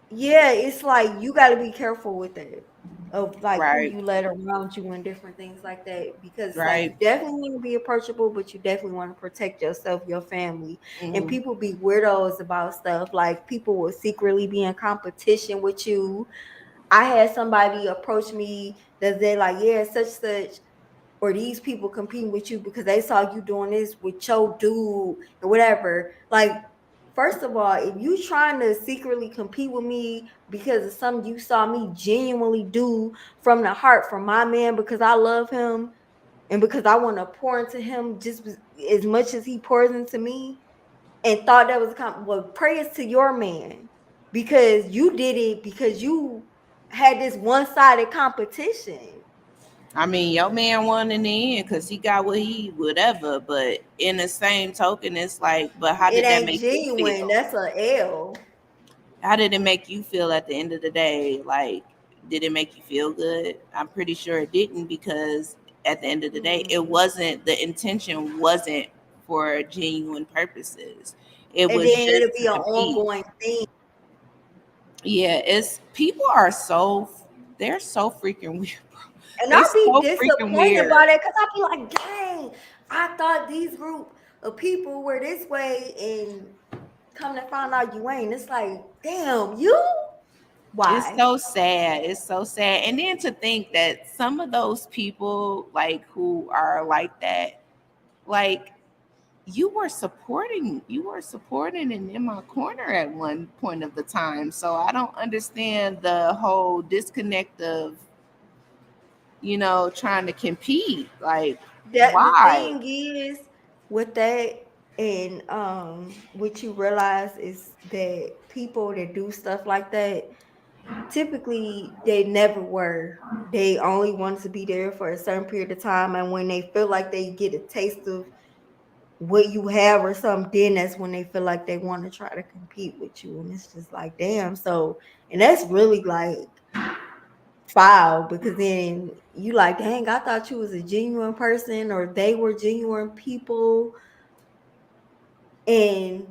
yeah, it's like you got to be careful with that of like who Right. you let around you and different things like that because like you Right. definitely want to be approachable, but you definitely want to protect yourself, your family, and Mm-hmm. people be weirdos about stuff. Like people will secretly be in competition with you. I had somebody approach me that they like, yeah, such or these people competing with you because they saw you doing this with your dude and whatever. Like, first of all, if you trying to secretly compete with me because of something you saw me genuinely do from the heart for my man because I love him and because I want to pour into him just as much as he pours into me and thought that was well, praise to your man because you did it because you had this one-sided competition. I mean, your man won in the end because he got what he whatever. But in the same token, it's like, but how It did that ain't make you genuine. feel? That's a L. How did it make you feel at the end of the day? Like, did it make you feel good? I'm pretty sure it didn't because at the end of the day, it Mm. wasn't the intention wasn't for genuine purposes. It And was then it'll just to be an compete. ongoing thing. Yeah, it's people are so they're so freaking weird, bro. And They I'll be so freaking disappointed weird. by that because I'll be like, dang, I thought these group of people were this way and come to find out you ain't. It's like, damn, you? It's Why? so sad. It's so sad. And then to think that some of those people like who are like that, like you were supporting and in my corner at one point of the time. So I don't understand the whole disconnect of, trying to compete. Like, That the why? thing is with that and what you realize is that people that do stuff like that typically they never were. They only wanted to be there for a certain period of time, and when they feel like they get a taste of what you have or something, then that's when they feel like they want to try to compete with you. And it's just like, damn. So, and that's really like foul because then you like, dang, I thought you was a genuine person or they were genuine people, and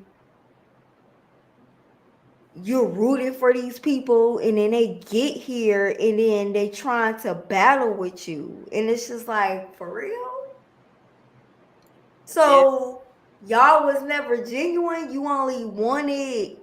you're rooting for these people, and then they get here and then they trying to battle with you, and it's just like, for real. It, So y'all was never genuine. You only wanted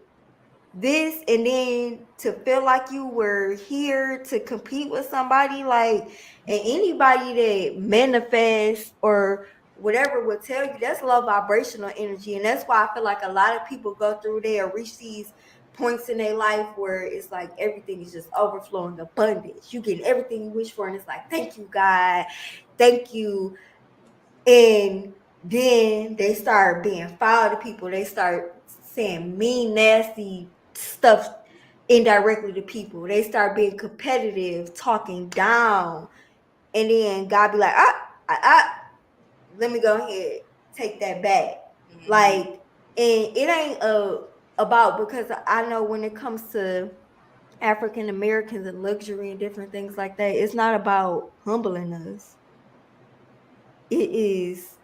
this, and then to feel like you were here to compete with somebody, like, and anybody that manifests or whatever will tell you that's low vibrational energy. And that's why I feel like a lot of people go through there or reach these points in their life where it's like everything is just overflowing abundance. You get everything you wish for, and it's like, thank you, God, thank you. And then they start being foul to people. They start saying mean, nasty stuff indirectly to people. They start being competitive, talking down. And then God be like, let me go ahead, take that back. mhm. Like, and it ain't about, because I know when it comes to African Americans and luxury and different things like that, it's not about humbling us. It is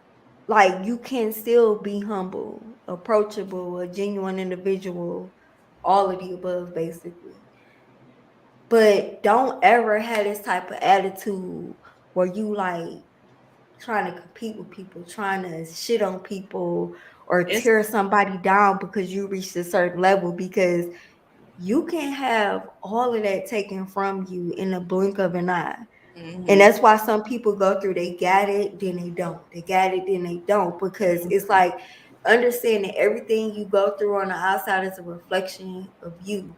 like you can still be humble, approachable, a genuine individual, all of the above, basically. But don't ever have this type of attitude where you like trying to compete with people, trying to shit on people or It's tear somebody down because you reached a certain level, because you can have all of that taken from you in a blink of an eye. And mhm, that's why some people go through, they got it, then they don't. They got it, then they don't. Because it's like understanding everything you go through on the outside is a reflection of you.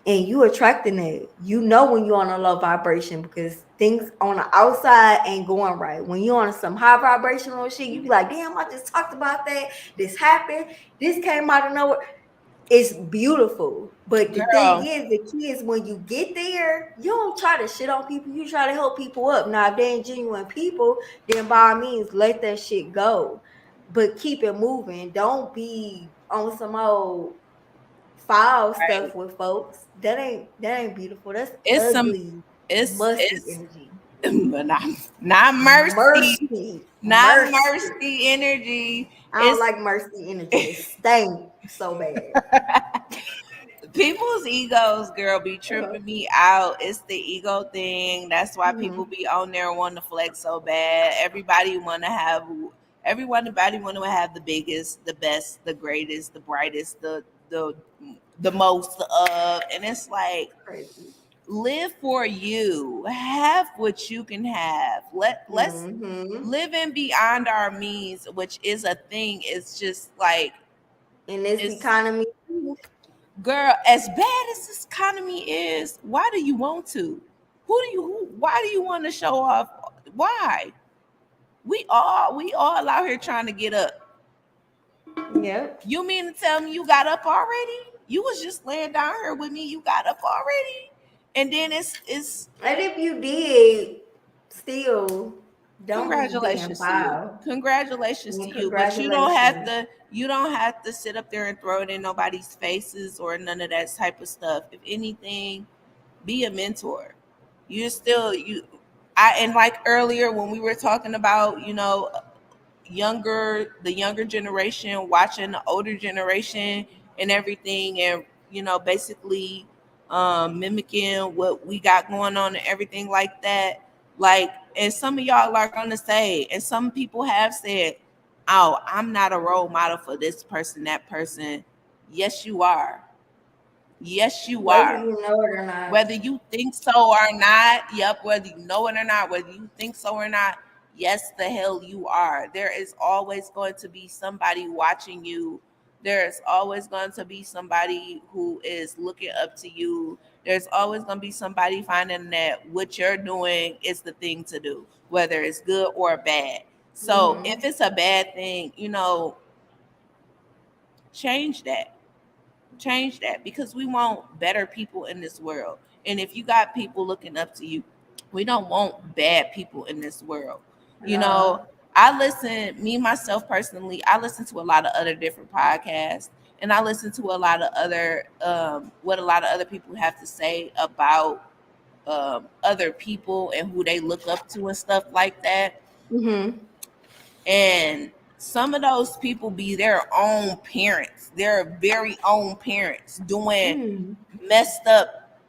and you attracting it. You know when you're on a low vibration because things on the outside ain't going right. When you're on some high vibrational shit, you be like, damn, I just talked about that. This happened. This came out of nowhere. It's beautiful. But the thing Girl, is, the key is when you get there, you don't try to shit on people. You try to help people up. Now, if they ain't genuine people, then by all means, let that shit go. But keep it moving. Don't be on some old foul right. stuff with folks. That ain't beautiful. That's It's some ugly, musty it's energy. but not mercy. Mercy. Not Mercy. mercy energy. I don't It's like mercy energy. It stank so bad. people's egos, girl, be tripping me out. It's the ego thing. That's why people Mm-hmm. be on there wanting to flex so bad. Everybody want to have the biggest, the best, the greatest, the brightest, the the most of, and it's like, Crazy. live for you, have what you can have. Let's Mm-hmm. live in beyond our means, which is a thing. It's just like, In this it's, economy, girl, as bad as this economy is, why do you want to? Why do you want to show off? Why? We all out here trying to get up. yep. You mean to tell me you got up already? You was just laying down here with me, you got up already? And then it's And if you did, still don't be being congratulations to you. foul. Congratulations to And you. But congratulations. you don't have to sit up there and throw it in nobody's faces or none of that type of stuff. If anything, be a mentor. You're still you I and like earlier when we were talking about, the younger generation watching the older generation and everything, and basically mimicking what we got going on and everything like that. Like, and some of y'all are gonna say, and some people have said, oh, I'm not a role model for this person, that person. Yes you are. Yes you Whether are. you know it or not. Whether you think so or not, yep, whether you know it or not, whether you think so or not, yes, the hell you are. There is always going to be somebody watching you. There's always going to be somebody who is looking up to you. There's always going to be somebody finding that what you're doing is the thing to do, whether it's good or bad. So Mm-hmm. if it's a bad thing, change that. Change that, because we want better people in this world. And if you got people looking up to you, we don't want bad people in this world. You know, No. I listen, me myself personally, I listen to a lot of other different podcasts, and I listen to a lot of other what a lot of other people have to say about other people and who they look up to and stuff like that. Mm-hmm. And some of those people be their own parents, their very own parents, doing Mm-hmm. messed up,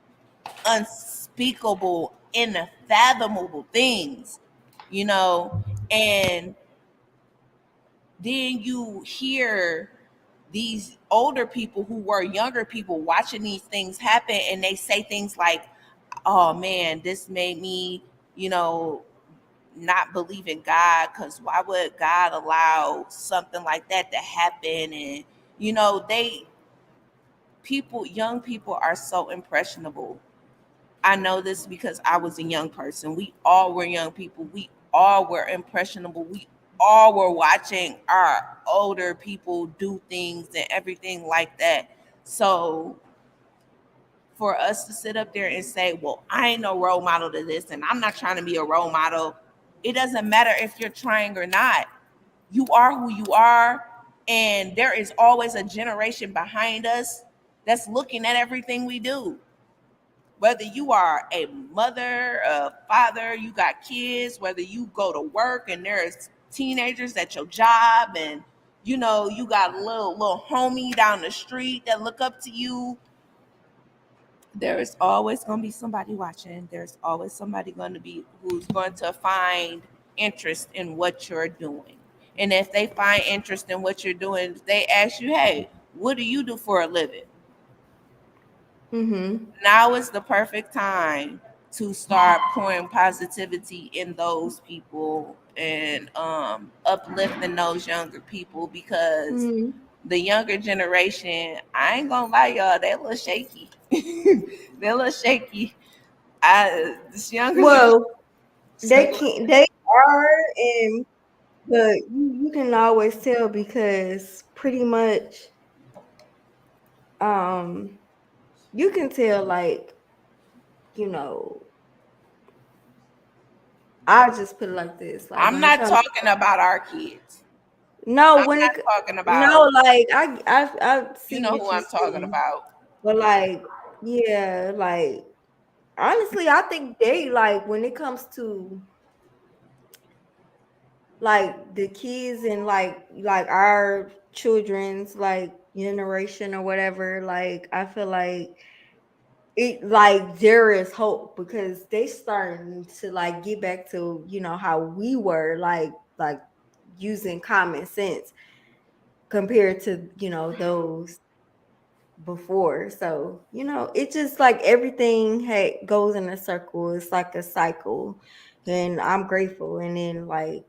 unspeakable, unfathomable things, you know, and then you hear these older people who were younger people watching these things happen, and they say things like, oh man, this made me, you know, not believe in God, because why would God allow something like that to happen? And young people are so impressionable. I know this because I was a young person. We all were young people. We all were impressionable. We all were watching our older people do things and everything like that. So for us to sit up there and say, well, I ain't no role model to this, and I'm not trying to be a role model, it doesn't matter if you're trying or not. You are who you are, and there is always a generation behind us that's looking at everything we do. Whether you are a mother, a father, you got kids, whether you go to work and there's teenagers at your job, and you got a little homie down the street that look up to you, there is always going to be somebody watching. There's always somebody going to be who's going to find interest in what you're doing. And if they find interest in what you're doing, they ask you, hey, what do you do for a living? Mm-hmm. Now is the perfect time to start pouring positivity in those people and uplifting those younger people, because Mm-hmm. the younger generation, I ain't gonna lie, y'all, they a little shaky. They're a little shaky. This younger Well, so they are, and but you can always tell because pretty much you can tell, like, you know, I just put it like this, like I'm when it not comes, talking about our kids. no, I'm when it, not talking no, about, like I you see know who what you're I'm talking saying, about. but like, yeah, like honestly, I think they, like, when it comes to like the kids and like our children's like generation or whatever, like I feel like it, like there is hope because they starting to like get back to, how we were, like using common sense compared to, those before. So, it just like everything goes in a circle. It's like a cycle. And I'm grateful. And then, like,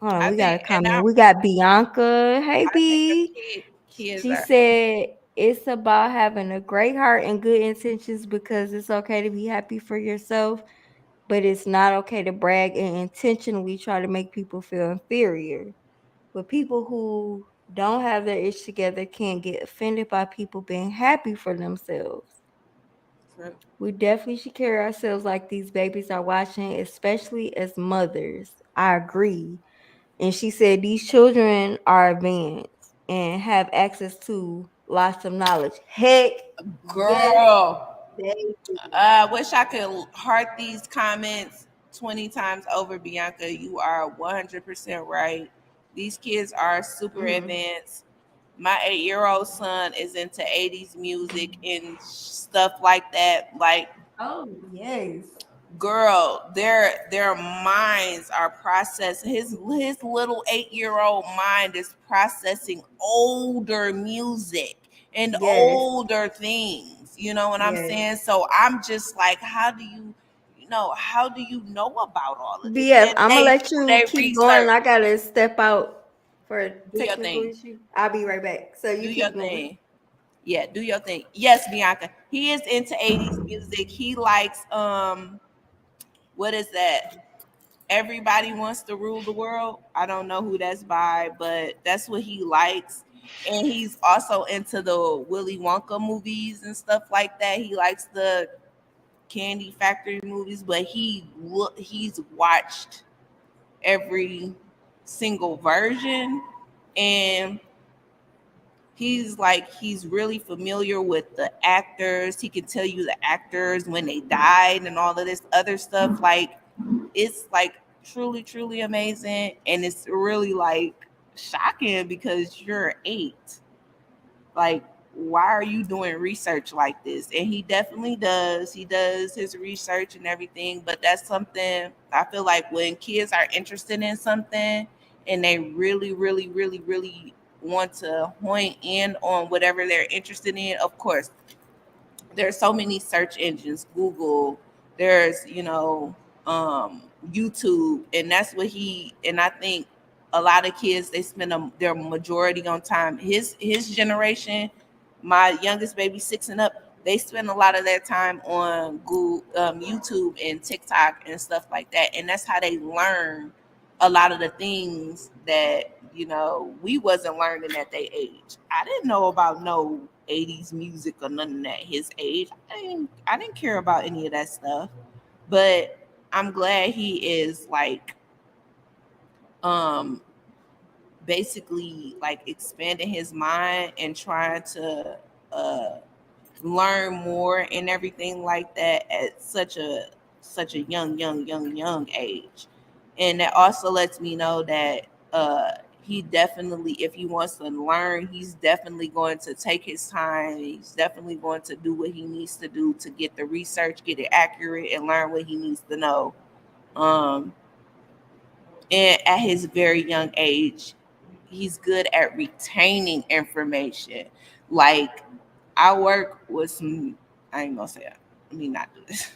hold on, I we got think, a and comment. We got Bianca. Hey I think B. kids She are. said it's about having a great heart and good intentions because it's okay to be happy for yourself, but it's not okay to brag and intentionally try to make people feel inferior. But people who don't have their ish together can't get offended by people being happy for themselves. We definitely should carry ourselves like these babies are watching, especially as mothers. I agree. And she said these children are advanced and have access to lots of knowledge. Heck, yes, Girl, they do. I wish I could heart these comments 20 times over, Bianca. You are 100% right. These kids are super Mhm. advanced. My 8-year-old son is into 80s music and stuff like that. Like, Oh, yes. girl, their minds are processing. His little 8-year-old mind is processing older music and Yes. older things. You know what I'm Yes. saying? So I'm just like, how do you know about all of this? BF, And I'm gonna they let do you their keep going. research. I gotta step out for a Do your technical thing. issue. I'll be right back. So Do you your keep going. thing. Yeah, do your thing. Yes, Bianca. He is into 80s music. He likes what is that? Everybody Wants to Rule the World. I don't know who that's by, but that's what he likes. And he's also into the Willy Wonka movies and stuff like that. He likes the Candy Factory movies, but he's watched every single version, and he's really familiar with the actors. He can tell you the actors when they died and all of this other stuff. Like, it's like truly, truly amazing. And it's really like shocking because you're 8. Like, why are you doing research like this? And he definitely does. He does his research and everything. But that's something I feel like when kids are interested in something and they really, really, really, really want to hone in on whatever they're interested in, of course, there's so many search engines, Google, there's, YouTube, and that's what and I think a lot of kids, they spend their majority on time. His generation, my youngest baby 6 and up, they spend a lot of their time on Google, YouTube and TikTok and stuff like that, and that's how they learn a lot of the things that we wasn't learning at their age. I didn't know about no 80s music or nothing at his age. I didn't care about any of that stuff. But I'm glad he is like um basically like expanding his mind and trying to uh learn more and everything like that at such a young age. And that also lets me know that he definitely, if he wants to learn, he's definitely going to take his time. He's definitely going to do what he needs to do to get the research, get it accurate, and learn what he needs to know. um and at his very young age, he's good at retaining information. Like, I work with some, I ain't gonna say it. Let me not do this.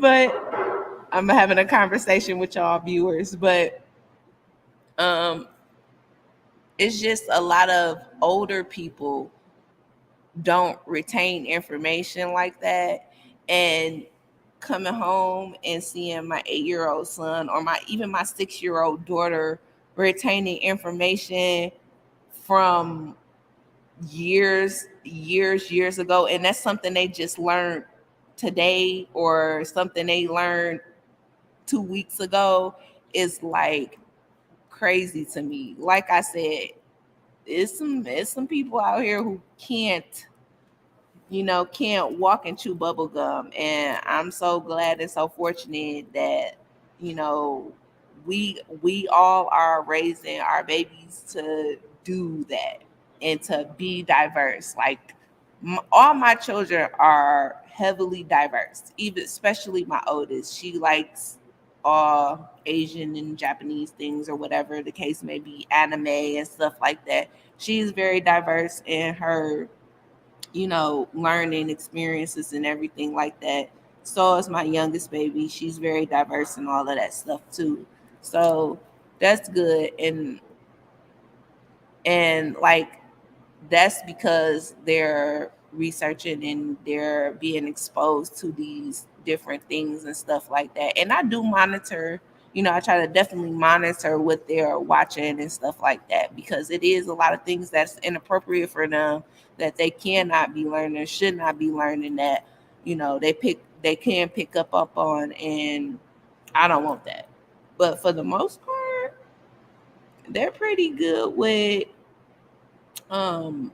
But I'm having a conversation with y'all viewers. But um it's just a lot of older people don't retain information like that, and coming home and seeing my 8-year-old son or my 6-year-old daughter retaining information from years ago, and that's something they just learned today or something they learned 2 weeks ago, is like crazy to me. Like I said, it's some people out here who can't walk and chew bubble gum. And I'm so glad and so fortunate that, you know, we all are raising our babies to do that and to be diverse. Like all my children are heavily diverse, even especially my oldest. She likes all Asian and Japanese things or whatever the case may be, anime and stuff like that. She's very diverse in her learning experiences and everything like that. So is my youngest baby. She's very diverse and all of that stuff too. So that's good. And like that's because they're researching and they're being exposed to these different things and stuff like that. And I do monitor, I try to definitely monitor what they're watching and stuff like that, because it is a lot of things that's inappropriate for them, that they cannot be learning, should not be learning, that they can pick up on, and I don't want that. But for the most part, they're pretty good with um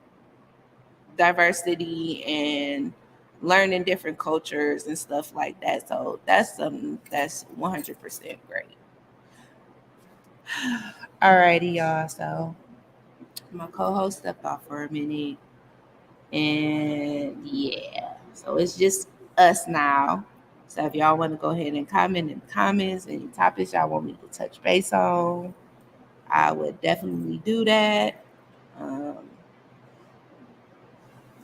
diversity and learning different cultures and stuff like that. So that's something that's 100% great. Alrighty, y'all. So my co-host stepped off for a minute, and yeah, so it's just us now. So if y'all want to go ahead and comment in the comments any topics y'all want me to touch base on, I would definitely do that. Um,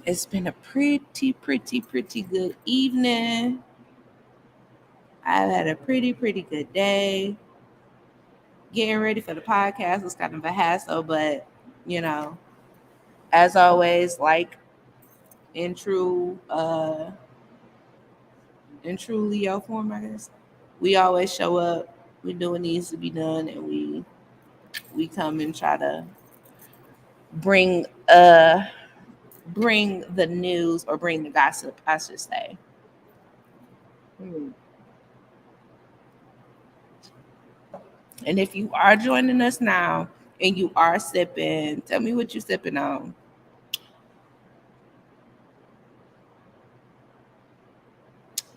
it's been a pretty good evening. I've had a pretty good day. Getting ready for the podcast was kind of a hassle, but you know, as always, like in true Leo form, I guess, we always show up. We do what needs to be done, and we come and try to bring uh bring the news, or bring the gossip, I should say. Hmm. And if you are joining us now and you are sipping, tell me what you're sipping on.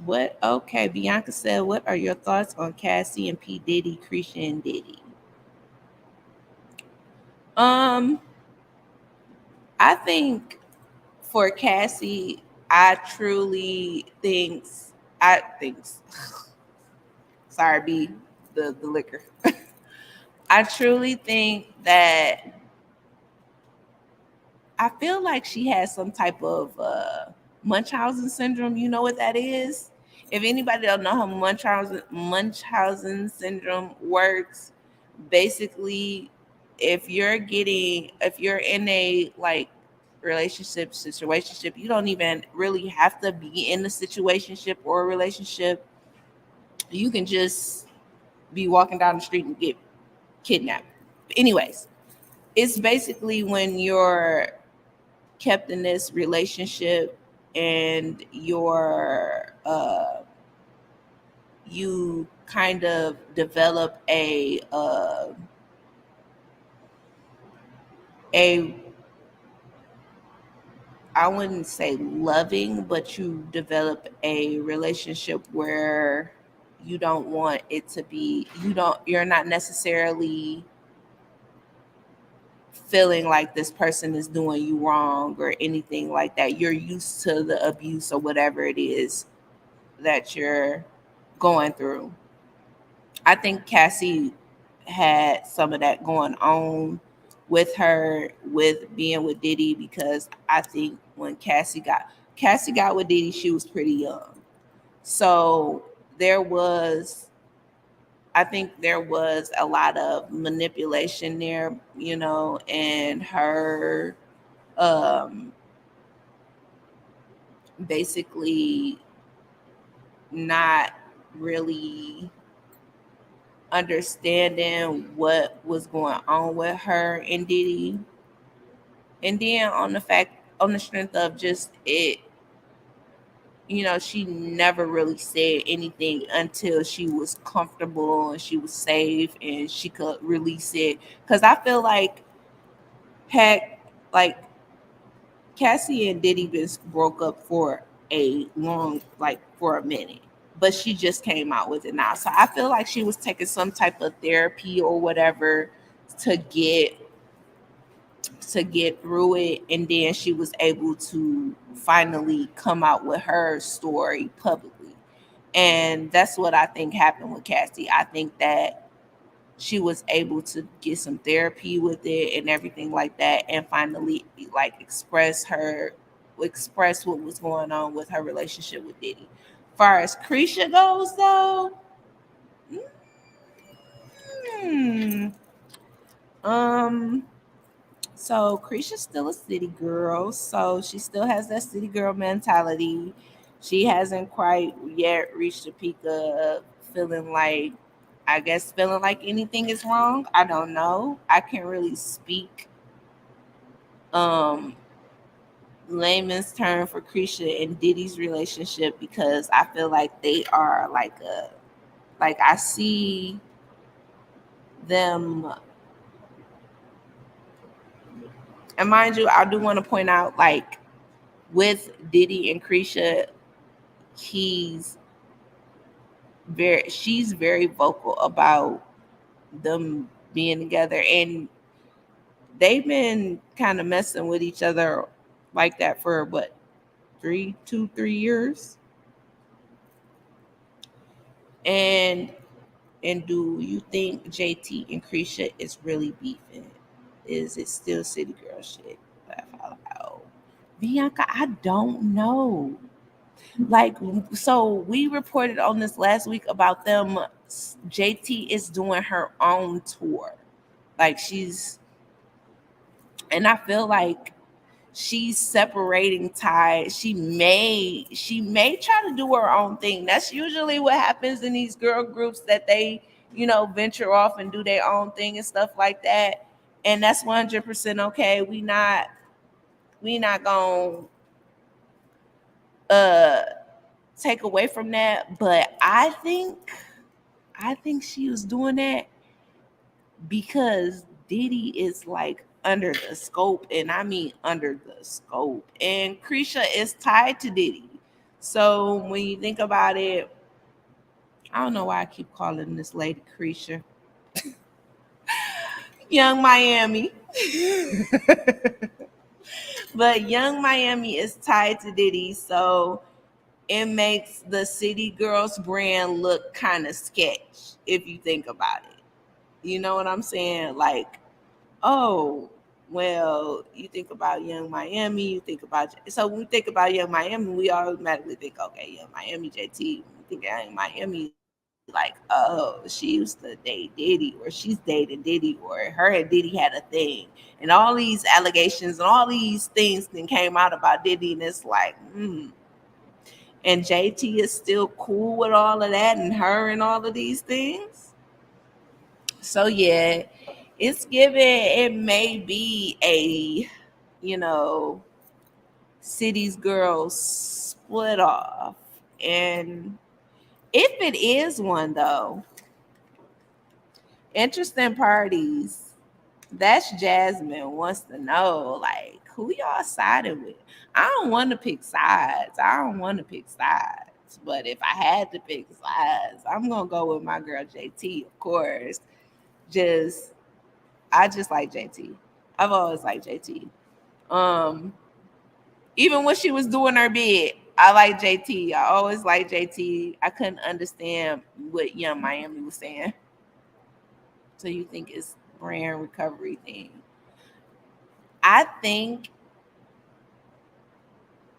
What? Okay, Bianca said, "What are your thoughts on Cassie and P Diddy, Cretia and Diddy?" Um, I think for Cassie, I truly thinks I thinks. Sorry, B, the liquor. I truly think that I feel like she has some type of Munchausen syndrome. You know what that is? If anybody don't know how Munchausen syndrome works, basically, if you're in a like situationship, you don't even really have to be in a situationship or a relationship. You can just be walking down the street and get kidnapped. Anyways, it's basically when you're kept in this relationship and you kind of develop a I wouldn't say loving, but you develop a relationship where you don't want it to be, you're not necessarily feeling like this person is doing you wrong or anything like that. You're used to the abuse or whatever it is that you're going through. I think Cassie had some of that going on with her with being with Diddy, because I think when Cassie got with Diddy, she was pretty young. So there was I think there was a lot of manipulation there, and her um basically not really understanding what was going on with her and Diddy. And then on the strength of just it, she never really said anything until she was comfortable and she was safe and she could release it. Because I feel like had like Cassie and Diddy been broke up for for a minute, but she just came out with it now. So I feel like she was taking some type of therapy or whatever to get through it, and then she was able to finally come out with her story publicly. And that's what I think happened with Cassie. I think that she was able to get some therapy with it and everything like that, and finally express what was going on with her relationship with Diddy. Far as Krisha goes though, hmm, um so Krisha's still a city girl, so she still has that city girl mentality. She hasn't quite yet reached the peak of feeling like, I guess, feeling like anything is wrong. I don't know. I can't really speak um layman's term for Krisha and Diddy's relationship, because I feel like they are I see them. And mind you, I do want to point out, like, with Diddy and Krisha, he's she's very vocal about them being together, and they've been kind of messing with each other like that for what, 3 years. And do you think JT and Krisha is really beefing? Is it still city girl shit? Laugh out loud. Bianca, I don't know. Like, so we reported on this last week about them. JT is doing her own tour. Like, and I feel like she's separating ties. She may try to do her own thing. That's usually what happens in these girl groups, that they, venture off and do their own thing and stuff like that. And that's 100% okay. We not gonna uh take away from that. But I think she was doing that because Diddy is like under the scope, and I mean under the scope. And Krisha is tied to Diddy. So when you think about it, I don't know why I keep calling this lady Krisha. Young Miami. But Young Miami is tied to Diddy, so it makes the City Girls brand look kind of sketch if you think about it. You know what I'm saying? Like, oh, well, you think about Young Miami, you think about, so when we think about Young Miami, we automatically think, okay, Young Miami, JT. When we think Young Miami, like, oh, she used to date Diddy, or she's dating Diddy, or her and Diddy had a thing, and all these allegations and all these things then came out about Diddy, and it's like, and JT is still cool with all of that and her and all of these things. So yeah, it's given, it may be a, you know, cities girls split off. And if it is one though, interesting parties. That's Jasmine wants to know, like, who y'all siding with? I don't want to pick sides. But if I had to pick sides, I'm gonna go with my girl JT, of course. Just I just like JT. I've always liked JT. Um, Even when she was doing her bid, I like JT. I always liked JT. I couldn't understand what Young Miami was saying. So you think it's brand recovery thing? I think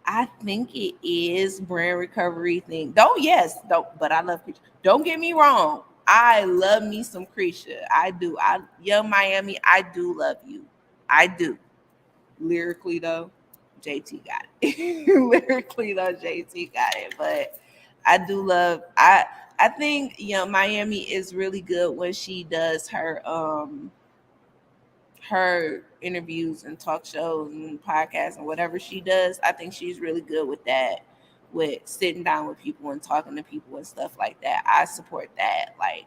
I think it is brand recovery thing. Though yes, don't, but I love Krisha. Don't get me wrong. I love me some Krisha. I do. Young Miami, I do love you. I do. Lyrically though. JT got it. Lyrically though, JT got it. But I do love I think Miami is really good when she does her interviews and talk shows and podcasts and whatever she does. I think she's really good with that, with sitting down with people and talking to people and stuff like that. I support that. Like,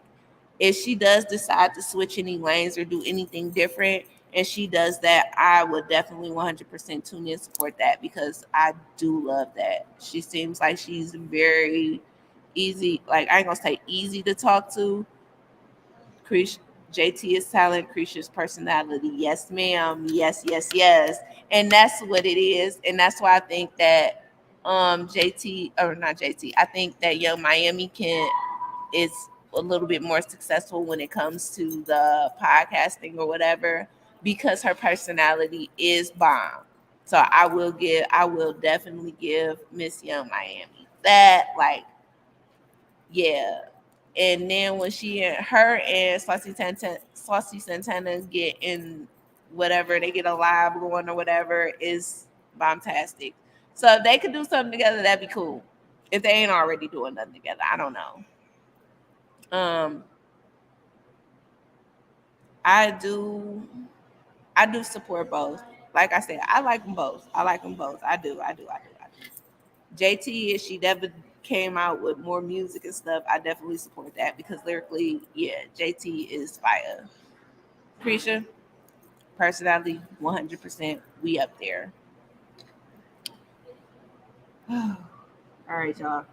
if she does decide to switch any lanes or do anything different and she does that, I would definitely 100% tune in, support that, because I do love that. She seems like she's very easy, like, I ain't gonna say easy to talk to. JT is talent, Krisha's personality. Yes, ma'am. Yes, yes, yes. And that's what it is. And that's why I think that JT, or not JT, I think that Young Miami is a little bit more successful when it comes to the podcasting or whatever, because her personality is bomb. So I will definitely give Miss Young Miami that. Like, yeah. And then when her and Saucy Santana get in whatever, they get a live going or whatever, is bombastic. So if they could do something together, that'd be cool. If they ain't already doing nothing together, I don't know. I do support both. Like I said, I like them both. I do. JT, if she never came out with more music and stuff, I definitely support that, because lyrically, yeah, JT is fire. Krisha, personality, 100%, we up there. All right, y'all.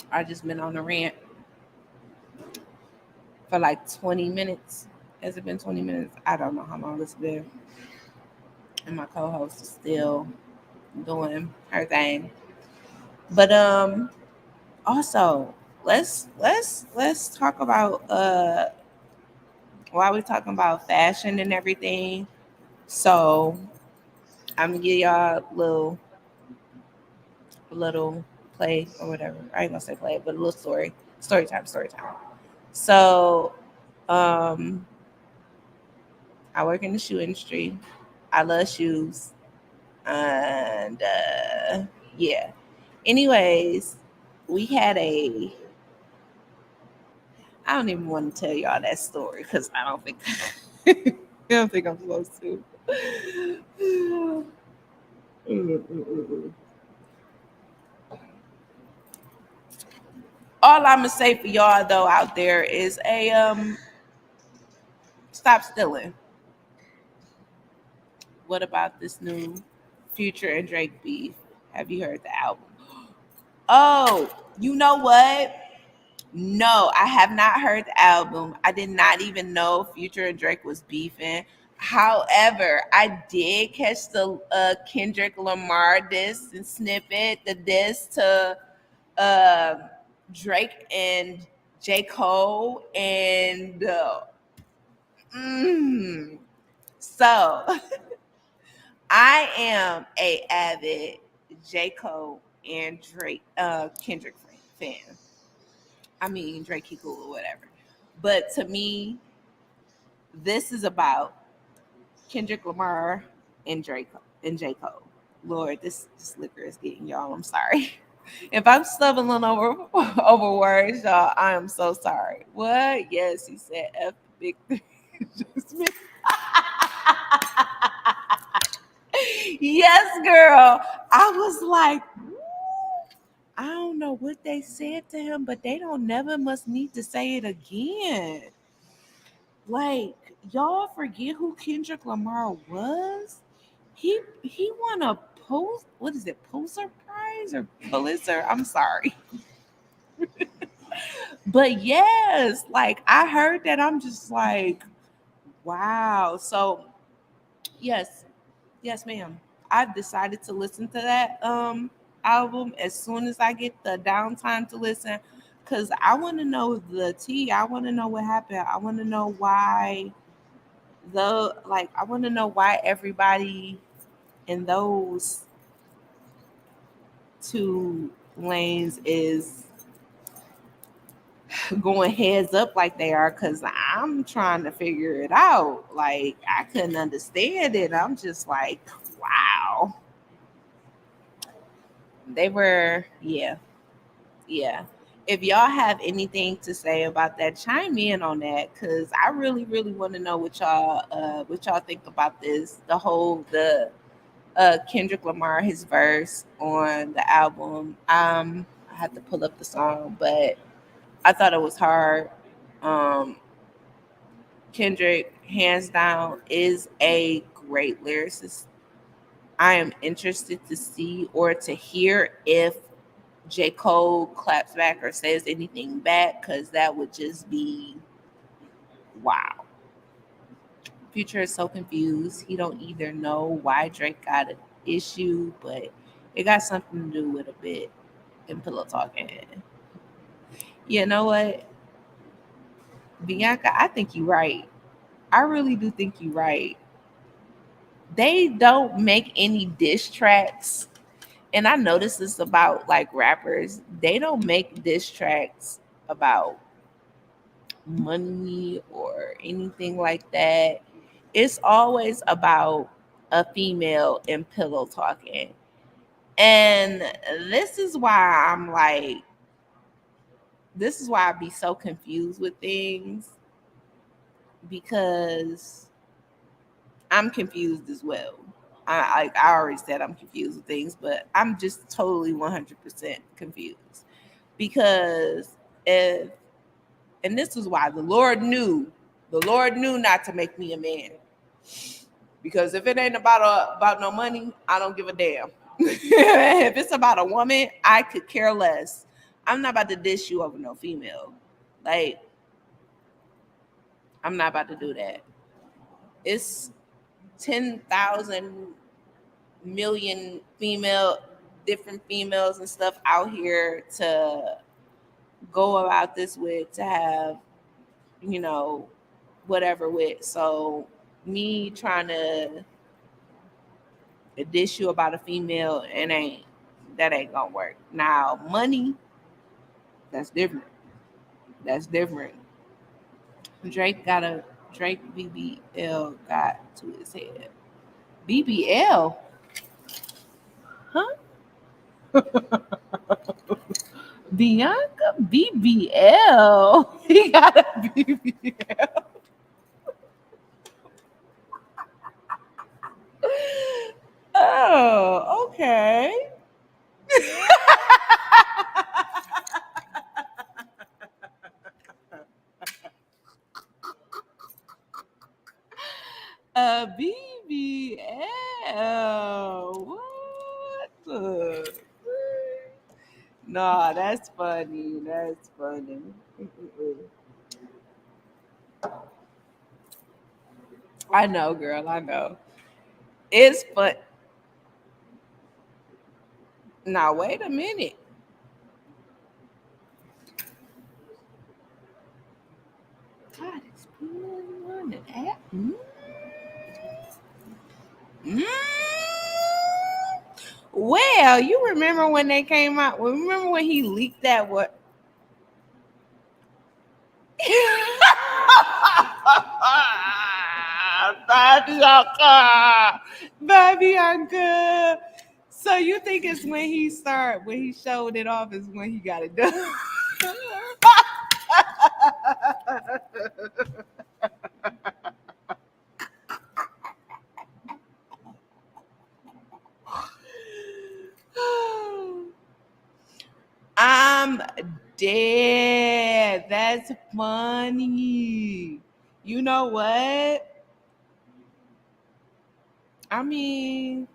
I just been on a rant for like 20 minutes. Has it been 20 minutes? I don't know how long it's been. And my co-host is still doing her thing. But also, let's talk about while we're talking about fashion and everything. So I'm gonna give y'all a little play or whatever. I ain't gonna say play, but a little story time. So um I work in the shoe industry. I love shoes. And yeah. Anyways, we had I don't even want to tell y'all that story because I don't think I don't think I'm supposed to. All I'm gonna say for y'all though out there is stop stealing. What about this new Future and Drake beef? Have you heard the album? Oh, you know what? No, I have not heard the album. I did not even know Future and Drake was beefing. However, I did catch the Kendrick Lamar diss and snippet, the diss to uh, Drake and J. Cole. And so I am a avid J. Cole and Kendrick fan. I mean, Drake, he cool or whatever. But to me, this is about Kendrick Lamar and J. Cole. Lord, this liquor is getting y'all. I'm sorry. If I'm stumbling over words, y'all, I am so sorry. What? Yes, he said F the big three. Yes, girl. I was like, I don't know what they said to him, but they don't never must need to say it again. Like, y'all forget who Kendrick Lamar was? He won a Pulitzer Prize or Pulitzer? I'm sorry. But yes, like I heard that, I'm just like, wow. So yes, yes, ma'am. I've decided to listen to that album as soon as I get the downtime to listen, because I want to know the tea. I want to know what happened. I want to know why I want to know why everybody in those two lanes is going heads up like they are, because I'm trying to figure it out. Like, I couldn't understand it. I'm just like, wow. They were, yeah, yeah. If y'all have anything to say about that, chime in on that, because I really, really want to know what y'all think about this. The Kendrick Lamar, his verse on the album. I have to pull up the song, but I thought it was hard. Um, Kendrick, hands down, is a great lyricist. I am interested to see or to hear if J. Cole claps back or says anything back, because that would just be wow. Future is so confused. He don't either know why Drake got an issue, but it got something to do with a bit in pillow talking. You know what, Bianca? I think you're right. I really do think you're right. They don't make any diss tracks, and I notice this about like rappers. They don't make diss tracks about money or anything like that. It's always about a female and pillow talking. And this is why I'm like, this is why I be so confused with things, because I'm confused as well. I already said I'm confused with things, but I'm just totally 100% confused, because if, and this is why the Lord knew not to make me a man, because if it ain't about no money, I don't give a damn. If it's about a woman, I could care less. I'm not about to dish you over no female. Like, I'm not about to do that. It's 10,000 million different females and stuff out here to go about this with, to have, you know, whatever with. So me trying to dish you about a female, that ain't gonna work. Now money, that's different. That's different. Drake got a Drake BBL got to his head. BBL? Huh? Bianca BBL. He got a BBL. Oh, okay. A BBL. What the? Nah, that's funny. That's funny. I know, girl. I know. It's fun. Now, wait a minute. God, it's been an app. Mm. Well, you remember when they came out? Remember when he leaked that? What? Babianca, Babianca. So you think it's when he showed it off is when he got it done? I'm dead. That's funny. You know what? I mean,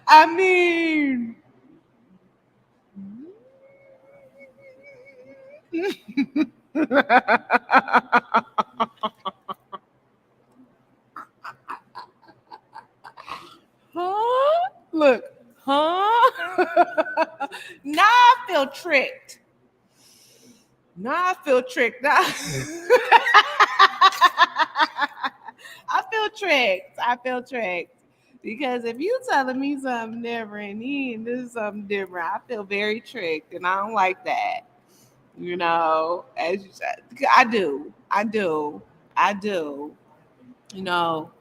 I mean, huh? Look, huh? Now I feel tricked. Now I feel tricked. Now, feel tricked. I feel tricked. Because if you telling me something different, he this is something different. I feel very tricked, and I don't like that. As you said, I do, I do, I do. You know,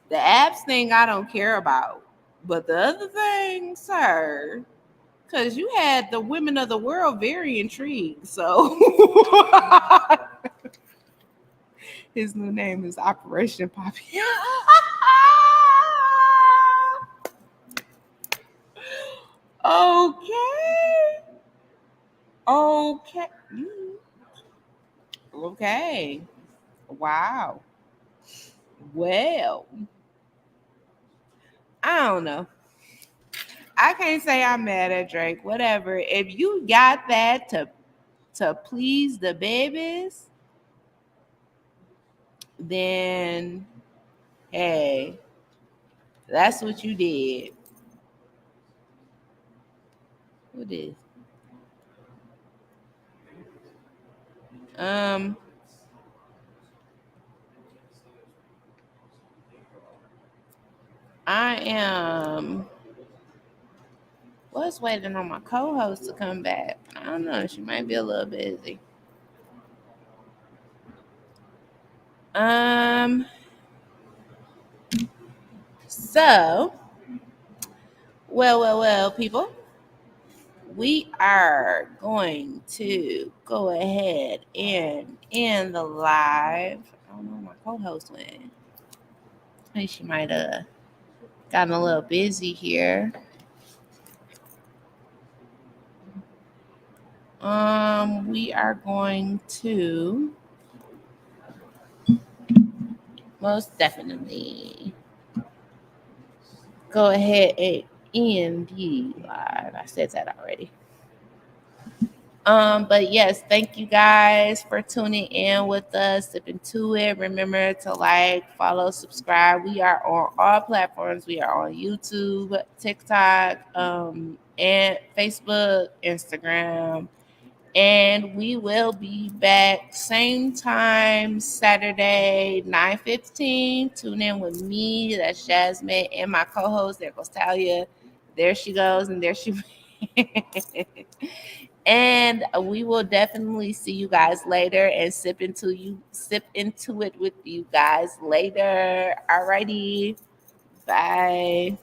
the apps thing I don't care about, but the other thing, sir, because you had the women of the world very intrigued. So his new name is Operation Poppy. Okay. Okay. Okay. Wow. Well, I don't know. I can't say I'm mad at Drake. Whatever. If you got that to please the babies, then hey, that's what you did. What is? Um, I am was waiting on my co-host to come back. I don't know. She might be a little busy. Um. So, well, people. We are going to go ahead and end the live. I don't know where my co-host went. I think she might have gotten a little busy here. We are going to most definitely go ahead and end the live. I said that already. But yes, thank you guys for tuning in with us, sipping to it. Remember to like, follow, subscribe. We are on all platforms. We are on YouTube, TikTok, and Facebook, Instagram. And we will be back same time Saturday, 9:15. Tune in with me. That's Jasmine and my co-host. There goes Talia. There she goes, and there she and we will definitely see you guys later and sip into it with you guys later. Alrighty. Bye.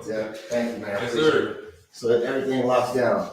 Yeah, thank you, man. Yes, sir. So everything locks down.